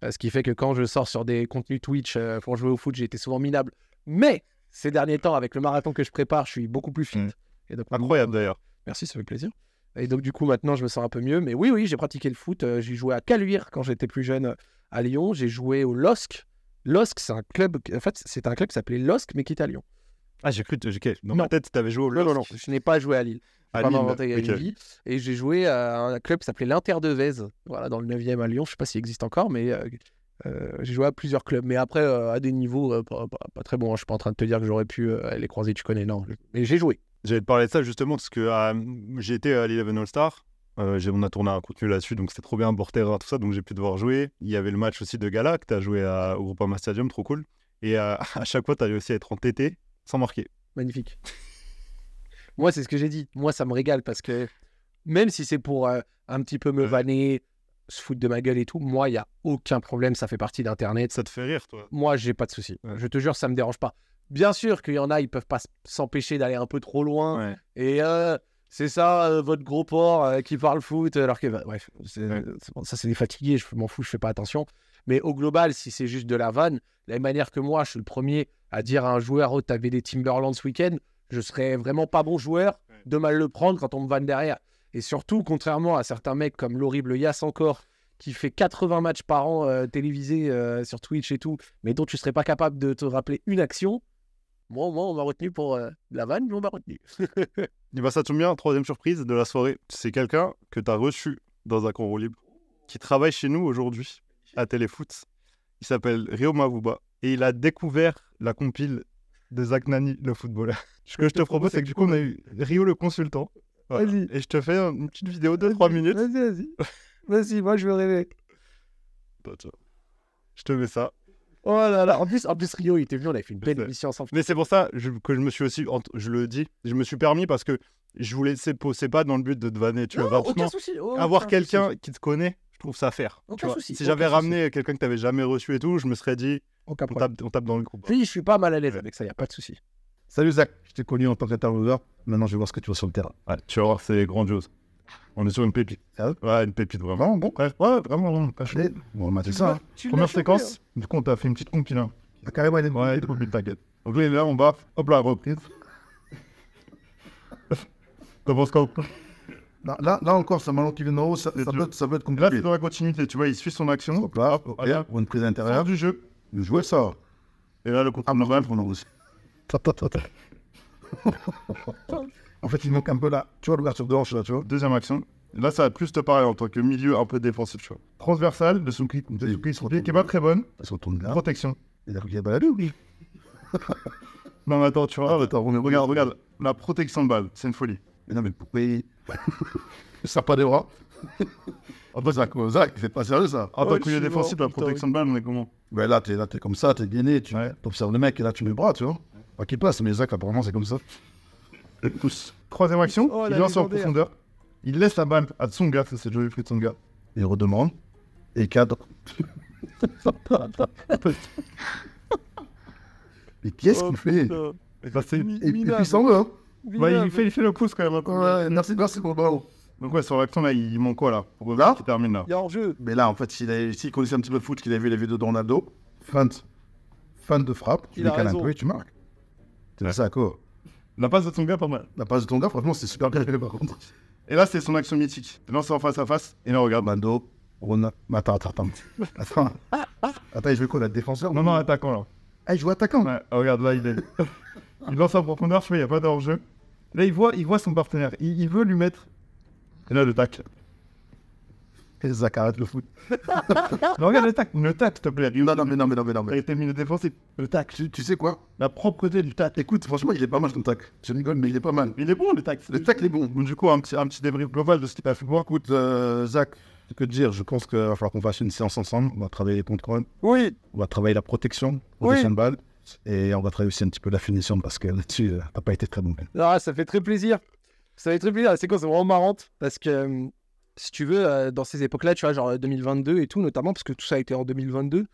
Ce qui fait que quand je sors sur des contenus Twitch pour jouer au foot, j'ai été souvent minable. Mais ces derniers temps, avec le marathon que je prépare, je suis beaucoup plus fit. Mm. Et donc, Incroyable, d'ailleurs. merci, ça fait plaisir. Et donc, du coup, maintenant, je me sens un peu mieux. Mais oui, j'ai pratiqué le foot. J'ai joué à Caluire quand j'étais plus jeune à Lyon. J'ai joué au LOSC. LOSC, c'est un club... En fait, c'est un club qui s'appelait LOSC, mais qui est à Lyon. Ah, j'ai cru... Dans Non. ma tête, t'avais joué au Non, LOSC. je n'ai pas joué à Lille. À Pas Lille, m'inventer ok. une vie. Et j'ai joué à un club qui s'appelait l'Inter de Vèze, voilà, dans le 9e à Lyon. Je ne sais pas s'il existe encore, mais j'ai joué à plusieurs clubs. Mais après, à des niveaux pas très bons. Je ne suis pas en train de te dire que j'aurais pu les croiser, tu connais, non. Mais j'ai joué. J'allais te parler de ça justement parce que j'ai été à l'Eleven All-Star. On a tourné un contenu là-dessus, donc c'était trop bien, bord terrain, tout ça, donc j'ai pu devoir jouer. Il y avait le match aussi de Gala que tu as joué au Groupama Stadium, trop cool. Et à chaque fois, tu as réussi à être en TT sans marquer. Magnifique. Moi, c'est ce que j'ai dit. Moi, ça me régale parce que même si c'est pour un petit peu me Ouais. vanner, se foutre de ma gueule et tout, moi, il n'y a aucun problème. Ça fait partie d'Internet. Ça te fait rire, toi? Moi, j'ai pas de souci. Ouais. Je te jure, ça me dérange pas. Bien sûr qu'il y en a, ils peuvent pas s'empêcher d'aller un peu trop loin. Ouais. Et c'est ça, votre gros porc qui parle foot. Alors que, bref, ça, c'est des fatigués. Je m'en fous, je fais pas attention. Mais au global, si c'est juste de la vanne, de la même manière que moi, je suis le premier à dire à un joueur, oh, t'avais des Timberlands ce week-end, je serais vraiment pas bon joueur de mal le prendre quand on me vanne derrière. Et surtout, contrairement à certains mecs comme l'horrible Yass encore, qui fait 80 matchs par an télévisés sur Twitch et tout, mais dont tu serais pas capable de te rappeler une action, moi on m'a retenu pour la vanne, mais on m'a retenu. Et bah, ça tombe bien, troisième surprise de la soirée. C'est quelqu'un que tu as reçu dans un cours roue libre, qui travaille chez nous aujourd'hui à Téléfoot. Il s'appelle Rio Mavuba et il a découvert la compile de Zach Nani, le footballeur. Ce que je te propose, c'est que du coup, on a eu Rio le consultant. Voilà. Vas-y. Et je te fais une petite vidéo de 3 minutes. Vas-y. Vas-y, moi je veux rêver. Attends, tiens. Je te mets ça. Oh là là, en plus Rio, il était venu, on avait fait une belle sais. émission ensemble. Mais c'est pour ça que je me suis aussi, je le dis, je me suis permis parce que je voulais, c'est pas dans le but de te vanner, tu vois, Non, vraiment aucun souci. avoir aucun quelqu'un souci. qui te connaît, je trouve ça faire. Aucun Tu vois. souci, Si aucun j'avais souci. ramené quelqu'un que t'avais jamais reçu et tout, je me serais dit, Aucun on problème. tape dans le groupe. Je suis pas mal à l'aise avec ça, y a pas de souci. Salut Zach, je t'ai connu en tant qu'intervieweur. Maintenant, je vais voir ce que tu vois sur le terrain. Ouais, tu vas voir, c'est grandiose. On est sur une pépite. Sérieux? Ouais, une pépite, vraiment. Vraiment bon. Ouais, vraiment. Pas chaud. On va mater ça. Hein. Première séquence, du coup, on t'a fait une petite compile. Hein. Ah, carrément, il est Ouais, trop vite, t'inquiète. Donc là, il est là, on bat. Hop là, reprise. T'en penses quoi? Là encore, c'est un ballon qui vient d'en haut, ça peut être Là, c'est compliqué. dans la continuité, tu vois, il suit son action. Hop là, Hop, allez, pour une prise à l'intérieur. Sort du jeu. Je jouais ça. Et là, le contrôle normal. On en aussi. En fait, il manque un peu là. Tu vois l'ouverture de hanche là, tu vois. Deuxième action. Là, ça va plus te parler en tant que milieu un peu défensif, tu vois. Transversal, de son clic, qui est pas très bonne. Il se retourne là. Protection. Il a cru qu'il a baladé ou oui? Non, mais attends, tu vois. Attends, Regarde. La protection de balle, c'est une folie. Mais non, mais pourquoi il... Ça pas des bras. En fait, Zach, c'est pas sérieux ça. En tant que milieu défensif, la protection de balle, on est comment? Ouais, là, t'es comme ça, t'es gainé, tu observes le mec et là, tu mets le bras, tu vois. Pas qu'il passe, mais Zach, apparemment, c'est comme ça. Troisième action, Oh, la il lance en légendaire. profondeur. Il laisse la balle à Tsonga, ça c'est Joey Free Tsonga. Il redemande. Et cadre. Mais qu'est-ce qu'il fait? Et bah, c'est... Et puis il s'en va, hein. Bah, il fait le pouce quand même. Ouais, merci pour le ballon. Donc ouais, sur l'action là, il manque quoi là? Pour Là qui termine là. Il y a hors-jeu. Mais là, en fait, s'il connaissait un petit peu le foot, qu'il a vu les vidéos de Ronaldo, feinte de frappe, tu Il a décales un raison. peu et tu marques. C'est ça, quoi. La passe de Tsonga, pas mal. La passe de ton gars, franchement, c'est super bien fait par contre. Et là, c'est son action mythique. Il lance en face à face. Et là, regarde. Mando, Rona. Mais attends. Attends, il joue quoi, la défenseur? Non, attaquant là. Ah, il joue attaquant. Ouais, regarde, là, il est. Il lance en profondeur, tu vois, il n'y a pas d'hors-jeu. Là, il voit son partenaire. Il veut lui mettre. Et là, le tac. Et Zach arrête le foot. Non, regarde le tac, s'il te plaît. Non, mais. T'as été milieu défensif. Le tac. Tu sais quoi? La propreté du tac. Écoute, franchement, il est pas mal ton tac. Je rigole, mais il est pas mal. Il est bon, le tac. Le tac, il est bon. Donc, du coup, un petit débrief global de ce qu'il a fait voir. Écoute, Zach, que te dire, je pense qu'il va falloir qu'on fasse une séance ensemble. On va travailler les contrôles, Oui. on va travailler la protection de balle. Et on va travailler aussi un petit peu la finition parce que là-dessus, t'as pas été très bon. Ah, ça fait très plaisir. Ça fait très plaisir. La séquence est vraiment marrante parce que, si tu veux, dans ces époques-là, tu vois, genre 2022 et tout, notamment, parce que tout ça a été en 2022,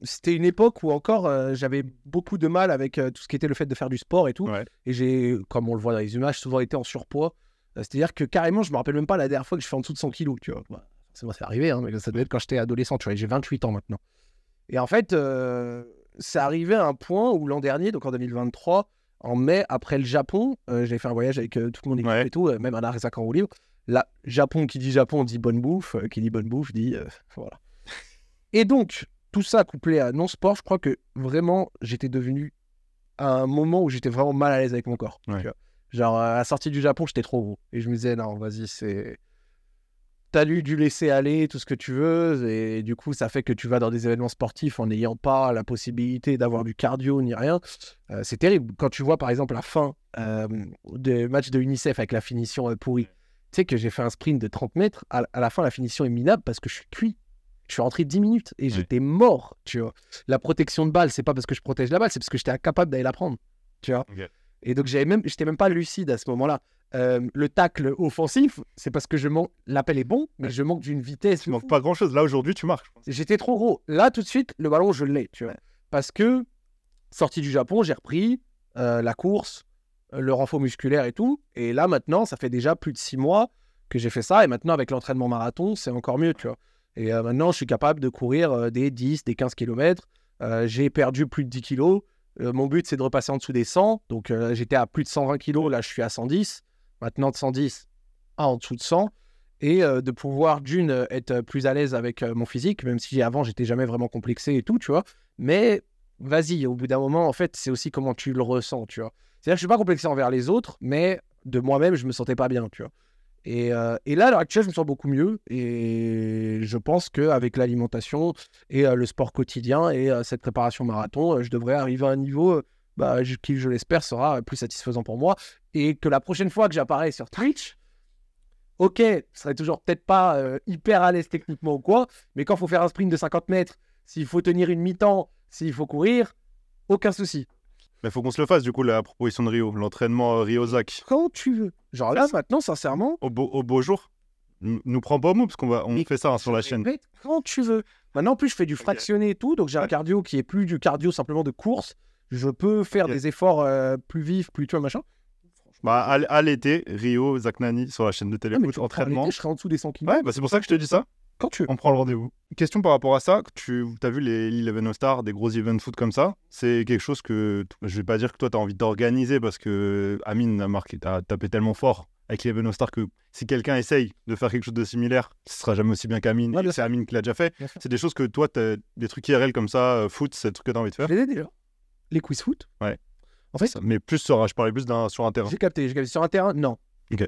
c'était une époque où encore j'avais beaucoup de mal avec tout ce qui était le fait de faire du sport et tout. Ouais. Et j'ai, comme on le voit dans les images, souvent été en surpoids. C'est-à-dire que carrément, je me rappelle même pas la dernière fois que je fais en dessous de 100 kilos, tu vois. Bah, c'est arrivé, hein, mais ça devait être quand j'étais adolescent, tu vois. J'ai 28 ans maintenant. Et en fait, c'est arrivé à un point où l'an dernier, donc en 2023, en mai, après le Japon, j'avais fait un voyage avec toute mon équipe Ouais. et tout, même à l'Arzac en roue libre. Là, Japon, qui dit Japon, dit bonne bouffe. Qui dit bonne bouffe, dit... voilà. Et donc, tout ça couplé à non-sport, je crois que vraiment, j'étais devenu à un moment où j'étais vraiment mal à l'aise avec mon corps. Ouais. Tu vois. Genre, à la sortie du Japon, j'étais trop gros. Et je me disais, non, vas-y, c'est... T'as dû laisser aller tout ce que tu veux, et du coup, ça fait que tu vas dans des événements sportifs en n'ayant pas la possibilité d'avoir du cardio ni rien. C'est terrible. Quand tu vois, par exemple, la fin des matchs de UNICEF avec la finition pourrie, tu sais que j'ai fait un sprint de 30 mètres, à la fin, la finition est minable parce que je suis cuit. Je suis rentré 10 minutes et j'étais mort, tu vois. La protection de balle, c'est pas parce que je protège la balle, c'est parce que j'étais incapable d'aller la prendre, tu vois. Ok. Et donc, j'étais même pas lucide à ce moment-là. Le tacle offensif, c'est parce que l'appel est bon, mais je manque d'une vitesse. Tu manques pas grand chose. Là, aujourd'hui, tu marches. J'étais trop gros. Là, tout de suite, le ballon, je l'ai, tu vois. Parce que, sorti du Japon, j'ai repris la course, le renfort musculaire et tout. Et là, maintenant, ça fait déjà plus de 6 mois que j'ai fait ça. Et maintenant, avec l'entraînement marathon, c'est encore mieux, tu vois. Et maintenant, je suis capable de courir des 10, des 15 km. J'ai perdu plus de 10 kilos. Mon but, c'est de repasser en dessous des 100. Donc, j'étais à plus de 120 kilos. Là, je suis à 110. Maintenant, de 110 à en dessous de 100. Et de pouvoir, être plus à l'aise avec mon physique, même si avant, j'étais jamais vraiment complexé et tout, tu vois. Mais vas-y, au bout d'un moment, en fait, c'est aussi comment tu le ressens, tu vois. C'est-à-dire que je suis pas complexé envers les autres, mais de moi-même, je me sentais pas bien, tu vois. Et là, à l'heure actuelle, je me sens beaucoup mieux. Et je pense qu'avec l'alimentation et le sport quotidien et cette préparation marathon, je devrais arriver à un niveau qui, je l'espère, sera plus satisfaisant pour moi. Et que la prochaine fois que j'apparais sur Twitch, ok, je serais toujours peut-être pas hyper à l'aise techniquement ou quoi, mais quand il faut faire un sprint de 50 mètres, s'il faut tenir une mi-temps, s'il faut courir, aucun souci. Mais faut qu'on se le fasse, du coup, la proposition de Rio, l'entraînement Rio-Zach. Quand tu veux. Genre là, maintenant, sincèrement, Au beau jour. Nous prends pas au mot, parce on fait ça sur la chaîne. Répète quand tu veux. Maintenant, en plus, je fais du fractionné et tout, donc j'ai un cardio qui est plus du cardio simplement de course. Je peux faire des efforts plus vifs, plus tu vois, machin. Bah, à l'été, Rio, Zach Nani sur la chaîne de Téléfoot, entraînement. Je serai en dessous des 100 kilos. Ouais, bah c'est pour ça que je te dis ça. Quand tu veux. On prend le rendez-vous. Question par rapport à ça, tu as vu les Eleven All-Star, des gros events foot comme ça, c'est quelque chose que, je vais pas dire que toi tu as envie d'organiser parce que Amine a tapé tellement fort avec les Eleven All-Star que si quelqu'un essaye de faire quelque chose de similaire, ce sera jamais aussi bien qu'Amine, Ouais, et c'est Amine qui l'a déjà fait. Bien sûr. C'est des choses que toi, des trucs IRL comme ça, foot, c'est des trucs que tu as envie de faire. Je les ai déjà. Les quiz foot. Ouais. En fait, Mais plus je parlais plus sur un terrain. j'ai capté. Sur un terrain, non. Ok.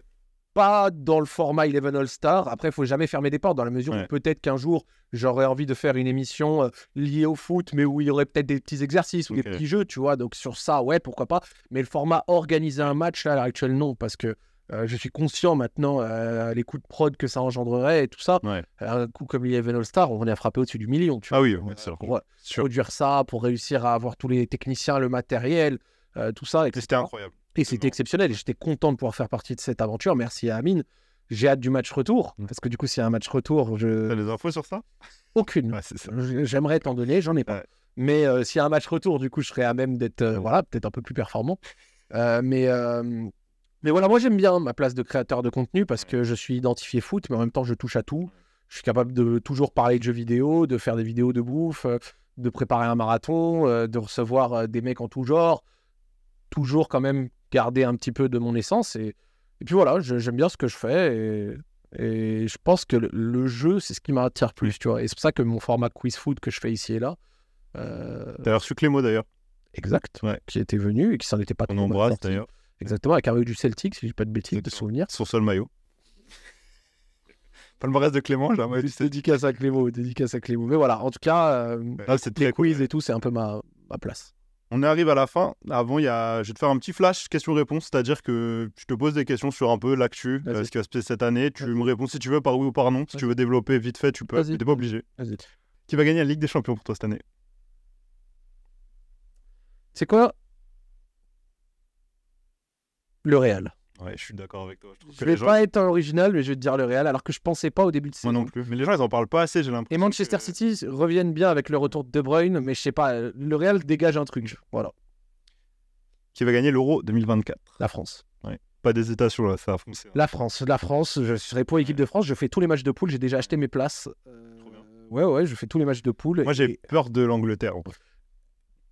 Pas dans le format Eleven All-Star. Après, il faut jamais fermer des portes dans la mesure Ouais. où peut-être qu'un jour, j'aurais envie de faire une émission liée au foot, mais où il y aurait peut-être des petits exercices ou des Ok. petits jeux, tu vois. Donc sur ça, ouais, pourquoi pas. Mais le format organiser un match, là, à l'heure actuelle, non. Parce que je suis conscient maintenant, les coûts de prod que ça engendrerait et tout ça. Ouais. Un coup comme l'Eleven All-Star, on est à frapper au-dessus du million, tu vois. Ah oui, ouais, c'est Pour sûr. produire ça, pour réussir à avoir tous les techniciens, le matériel, tout ça. etc. C'était incroyable. Et c'était exceptionnel. Et j'étais content de pouvoir faire partie de cette aventure. Merci à Amine. J'ai hâte du match retour. Parce que du coup, s'il y a un match retour, T'as des infos sur ça? aucune. Ouais, c'est ça. J'aimerais t'en donner, j'en ai pas. Ouais. Mais s'il y a un match retour, du coup, je serais à même d'être voilà, peut-être un peu plus performant. Mais voilà, moi, j'aime bien ma place de créateur de contenu parce que je suis identifié foot, mais en même temps, je touche à tout. Je suis capable de toujours parler de jeux vidéo, de faire des vidéos de bouffe, de préparer un marathon, de recevoir des mecs en tout genre. Toujours quand même garder un petit peu de mon essence. Et puis voilà, j'aime bien ce que je fais. Et je pense que le jeu, c'est ce qui m'attire plus, tu vois. Et c'est pour ça que mon format quiz foot que je fais ici et là. T'as reçu Clément d'ailleurs. Exact. Ouais. Qui était venu et qui s'en était pas On trop mal embrasse sorti. d'ailleurs. Exactement, avec un maillot du Celtic, si je dis pas de bêtises, de Exactement. souvenirs. Son seul maillot. Palmarès de Clément, j'ai un maillot du Celtic. Dédicace à Clément, dédicace à Clément. Mais voilà, en tout cas, Là, c'est les très cool. quiz et tout, c'est un peu ma place. On arrive à la fin. Avant, je vais te faire un petit flash question-réponse, c'est-à-dire que je te pose des questions sur un peu l'actu, Vas-y. ce qui va se passer cette année. Tu Vas-y. me réponds si tu veux par oui ou par non. Si Vas-y. tu veux développer vite fait, tu peux. Vas-y. T'es pas obligé. Vas-y. Qui va gagner la Ligue des Champions pour toi cette année? C'est quoi? Le Real. Ouais, je suis d'accord avec toi. Je trouve Je que vais les gens... pas être original, mais je vais te dire le Real, alors que je pensais pas au début de Moi saison. non plus. Mais les gens, ils en parlent pas assez, j'ai l'impression. Et Manchester que- City reviennent bien avec le retour de De Bruyne, mais je sais pas, le Real dégage un truc. Voilà, Qui va gagner l'Euro 2024? la France. Pas d'hésitation là, ça a foncé. La France, je serai pour l'équipe de France, je fais tous les matchs de poule, j'ai déjà acheté mes places. Trop bien. Ouais, je fais tous les matchs de poule. Moi, j'ai peur de l'Angleterre. En fait.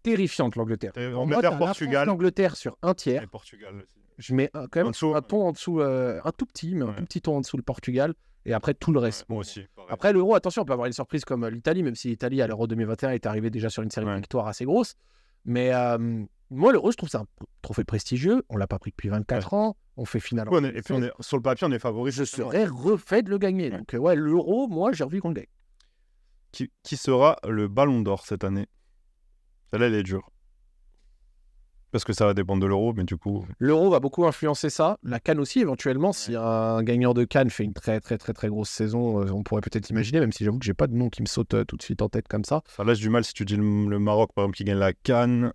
Terrifiante l'Angleterre. Angleterre, La Portugal. France, l'Angleterre sur un tiers. Et Portugal aussi. Je mets quand même En dessous. un ton en dessous, un tout petit, mais un Ouais. tout petit ton en dessous le Portugal. Et après tout le reste. Ouais, moi aussi. pareil. Après l'Euro, attention, on peut avoir une surprise comme l'Italie, même si l'Italie à l'Euro 2021 est arrivée déjà sur une série de Ouais. victoires assez grosse. Mais moi, l'Euro, je trouve que c'est un trophée prestigieux. On l'a pas pris depuis 24 ans. On fait finale. Ouais, et puis sur le papier, on est favori. Je serais refait de le gagner. Ouais. Donc ouais, l'Euro, moi, j'ai envie qu'on le gagne. Qui sera le Ballon d'Or cette année? Celle-là, elle est dure. Parce que ça va dépendre de l'Euro, mais du coup... L'Euro va beaucoup influencer ça. La CAN aussi, éventuellement. Si un gagnant de CAN fait une très grosse saison, on pourrait peut-être imaginer, même si j'avoue que j'ai pas de nom qui me saute tout de suite en tête comme ça. Ça laisse du mal si tu dis le Maroc, par exemple, qui gagne la CAN.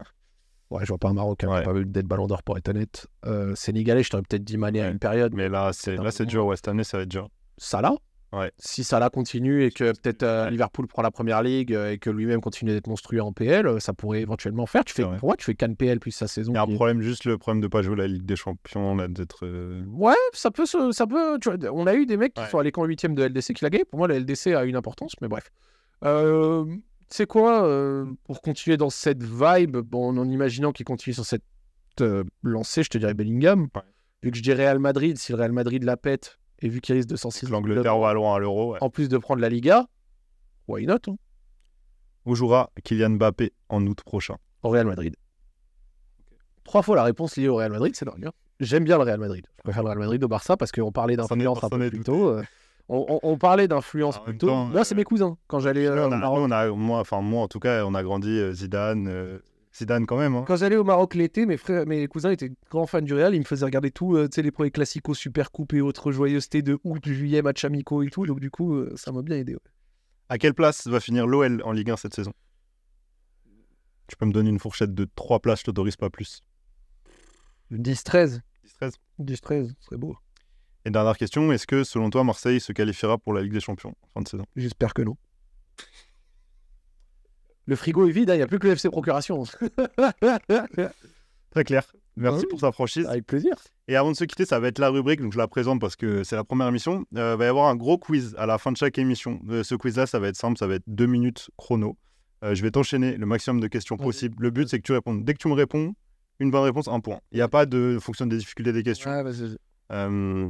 Ouais, je vois pas un Marocain Ouais. capable d'être Ballon d'Or pour être honnête. Sénégalais, je t'aurais peut-être dit Mané à Ouais. une période. Mais là, c'est dur. Ouais, cette année, ça va être dur. Salah. Ouais. Si Salah continue et que peut-être Liverpool prend la première ligue et que lui-même continue d'être monstrueux en PL, ça pourrait éventuellement faire. C'est vrai. Pour moi, tu fais CAN PL plus sa saison. Il y a un qui est- problème, juste le problème de pas jouer la Ligue des Champions, là, d'être... Ouais, ça peut. Tu vois, on a eu des mecs qui Ouais. sont allés qu'en 8ème de LDC qui l'a gagné. Pour moi, la LDC a une importance, mais bref. C'est quoi, pour continuer dans cette vibe, bon, en imaginant qu'il continue sur cette lancée, je te dirais Bellingham. Ouais. Vu que je dis Real Madrid, si le Real Madrid la pète, et vu qu'il risque de s'en L'Angleterre va loin à l'Euro. Ouais. en plus de prendre la Liga, why not, hein, Où jouera Kylian Mbappé en août prochain? au Real Madrid. 3 fois la réponse liée au Real Madrid, c'est dingue. Hein. J'aime bien le Real Madrid. Je préfère le Real Madrid au Barça parce qu'on parlait d'influence un Personne peu n'est plus douté. tôt. On parlait d'influence En même plus tôt. temps, Moi, c'est mes cousins. Quand j'allais au Maroc. moi en tout cas, on a grandi Zidane quand même. Hein. Quand j'allais au Maroc l'été, mes cousins étaient grands fans du Real. Ils me faisaient regarder tout, tu sais, les premiers classicos, Super Coupe et autres joyeusetés de août, juillet, match amicaux et tout. Donc, du coup, ça m'a bien aidé. Ouais. À quelle place va finir l'OL en Ligue 1 cette saison? Tu peux me donner une fourchette de 3 places, je t'autorise pas plus. 10-13. 10-13. 10-13, ce serait beau. Et dernière question, est-ce que selon toi, Marseille se qualifiera pour la Ligue des Champions en fin de saison? J'espère que non. Le frigo est vide, il n'y a plus que le FC Procuration. Très clair. Merci Oui. pour ta franchise. Avec plaisir. Et avant de se quitter, ça va être la rubrique, donc je la présente parce que c'est la première émission. Il va y avoir un gros quiz à la fin de chaque émission. Ce quiz-là, ça va être simple, ça va être 2 minutes chrono. Je vais t'enchaîner le maximum de questions possibles. Le but, c'est que tu répondes. Dès que tu me réponds, une bonne réponse, 1 point. Il n'y a pas de fonction des difficultés des questions. Ouais, vas-y.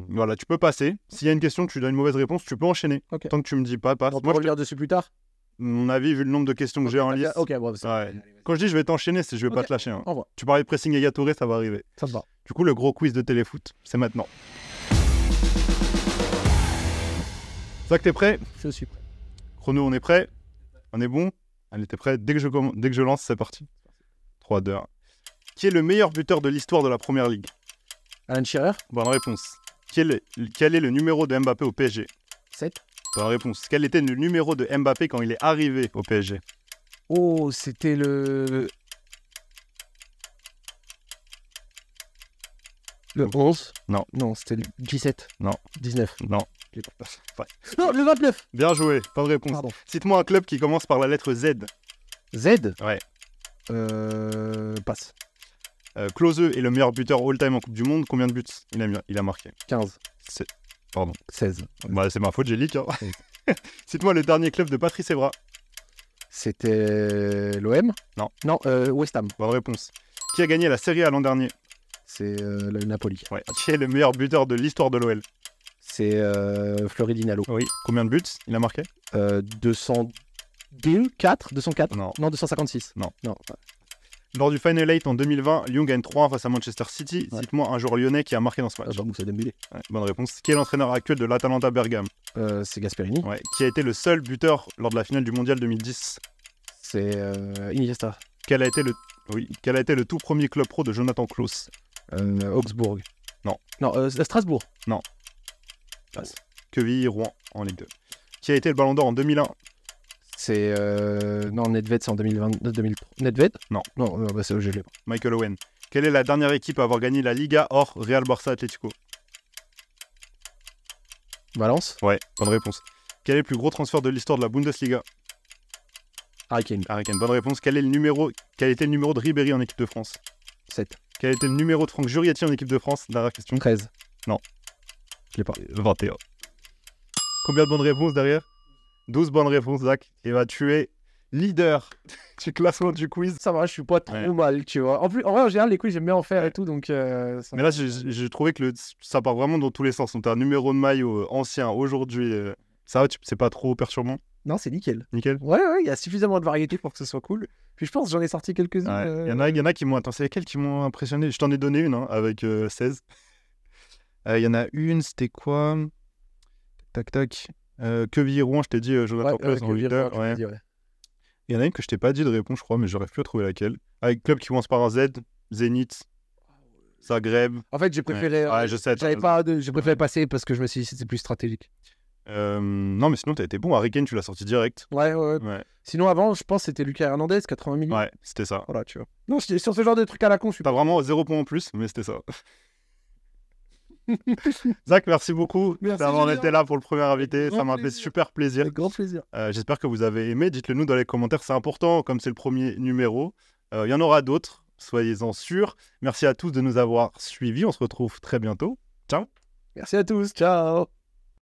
Voilà, tu peux passer. S'il y a une question, tu donnes une mauvaise réponse, tu peux enchaîner. Ok. Tant que tu me dis pas, passe. On peut Moi, revenir dessus plus tard. mon avis, vu le nombre de questions que j'ai en liste. Ok, bon, Ouais. Quand je dis je vais t'enchaîner, c'est je vais pas Ok. te lâcher. Hein. Au revoir. Tu parlais de pressing et Touré, ça va arriver. Ça me va. Du coup, le gros quiz de téléfoot, c'est maintenant. Zach, t'es prêt? Je suis prêt. Chrono, on est prêt? On est bon? Allez, t'es prêt? Dès que je lance, c'est parti. 3, 2, 1. Qui est le meilleur buteur de l'histoire de la Première Ligue? Alan Shearer, Bonne réponse. Quel est le numéro de Mbappé au PSG? 7. Bonne réponse. Quel était le numéro de Mbappé quand il est arrivé au PSG? Oh, c'était le 11. Non. Non, c'était le 17. Non. 19. Non. Je l'ai pas. Non, le 29. Bien joué, bonne réponse. Pardon. Cite-moi un club qui commence par la lettre Z. Z. Ouais. Passe. Klose est le meilleur buteur all-time en Coupe du Monde. Combien de buts il a marqué? 15. Pardon. 16. Bah, c'est ma faute, j'ai leak. Hein. Cite-moi le dernier club de Patrice Evra. C'était l'OM. Non. Non, West Ham. Bonne réponse. Qui a gagné la Serie A l'an dernier? C'est le Napoli. Ouais. Qui est le meilleur buteur de l'histoire de l'OL? C'est Floridinalo. Oui. Combien de buts il a marqué? 202, 4, 204. Non. Non, 256. Non. Non. Lors du Final 8 en 2020, Lyon gagne 3-1 face à Manchester City. Ouais. Cite-moi un joueur lyonnais qui a marqué dans ce match. Bah, Moussa Dembélé. Ouais, bonne réponse. Qui est l'entraîneur actuel de l'Atalanta Bergame? C'est Gasperini. Ouais. Qui a été le seul buteur lors de la finale du Mondial 2010? C'est Iniesta. Quel a été le tout premier club pro de Jonathan Klaus? Augsbourg. Non. Non, Strasbourg. Passe. Quevilly, Rouen en Ligue 2. Qui a été le Ballon d'Or en 2001? C'est non, Nedved, c'est en 2022, 2003. Nedved? Non. Non, bah, c'est je l'ai pas. Michael Owen. Quelle est la dernière équipe à avoir gagné la Liga hors Real Barça Atlético? Valence. Ouais, bonne réponse. Quel est le plus gros transfert de l'histoire de la Bundesliga? Harry Kane. Harry Kane, bonne réponse. Quel était le numéro de Ribéry en équipe de France? 7. Quel était le numéro de Franck Jurietti en équipe de France? Dernière question. 13. Non. Je l'ai pas. 21. Combien de bonnes réponses derrière? 12 bonnes réponses, Zach. Et bah, tu es leader du classement du quiz. Ça va, je suis pas trop Ouais. mal, tu vois. En plus, en vrai, en général, les quiz, j'aime bien en faire et tout, donc. Ça... Mais là, j'ai trouvé que ça part vraiment dans tous les sens. Donc, t'as un numéro de maillot ancien, aujourd'hui. Ça va, c'est pas trop perturbant? Non, c'est nickel. Nickel. Ouais, il y a suffisamment de variété pour que ce soit cool. Puis je pense que j'en ai sorti quelques-unes. Ouais. Il y en a qui m'ont... Attends, c'est lesquels qui m'ont impressionné? Je t'en ai donné une, hein, avec 16. Il y en a une, c'était quoi? Tac, tac. Quevilly, Rouen, je t'ai dit Jonathan Klaus en leader. Ouais. Il y en a une que je t'ai pas dit de réponse, je crois, mais j'aurais pu trouver laquelle. Avec club qui commence par un Z, Zénith, Zagreb. En fait, j'ai préféré. Ouais, je sais. J'ai préféré passer parce que je me suis dit que c'était plus stratégique. Non, mais sinon, t'as été bon. Harry Kane, tu l'as sorti direct. Ouais. Ouais, Sinon, avant, je pense que c'était Lucas Hernandez, 80 millions. ouais, c'était ça. Voilà, tu vois. Non, sur ce genre de trucs à la con, je suis T'as vraiment 0 points en plus, mais c'était ça. Zach, merci beaucoup Merci, d'avoir Julien. été là pour le premier invité. Grand Ça m'a fait plaisir. super plaisir. avec grand plaisir. J'espère que vous avez aimé. Dites-le nous dans les commentaires, c'est important, comme c'est le premier numéro. Il y en aura d'autres, soyez-en sûrs. Merci à tous de nous avoir suivis. On se retrouve très bientôt. Ciao. Merci à tous. Ciao.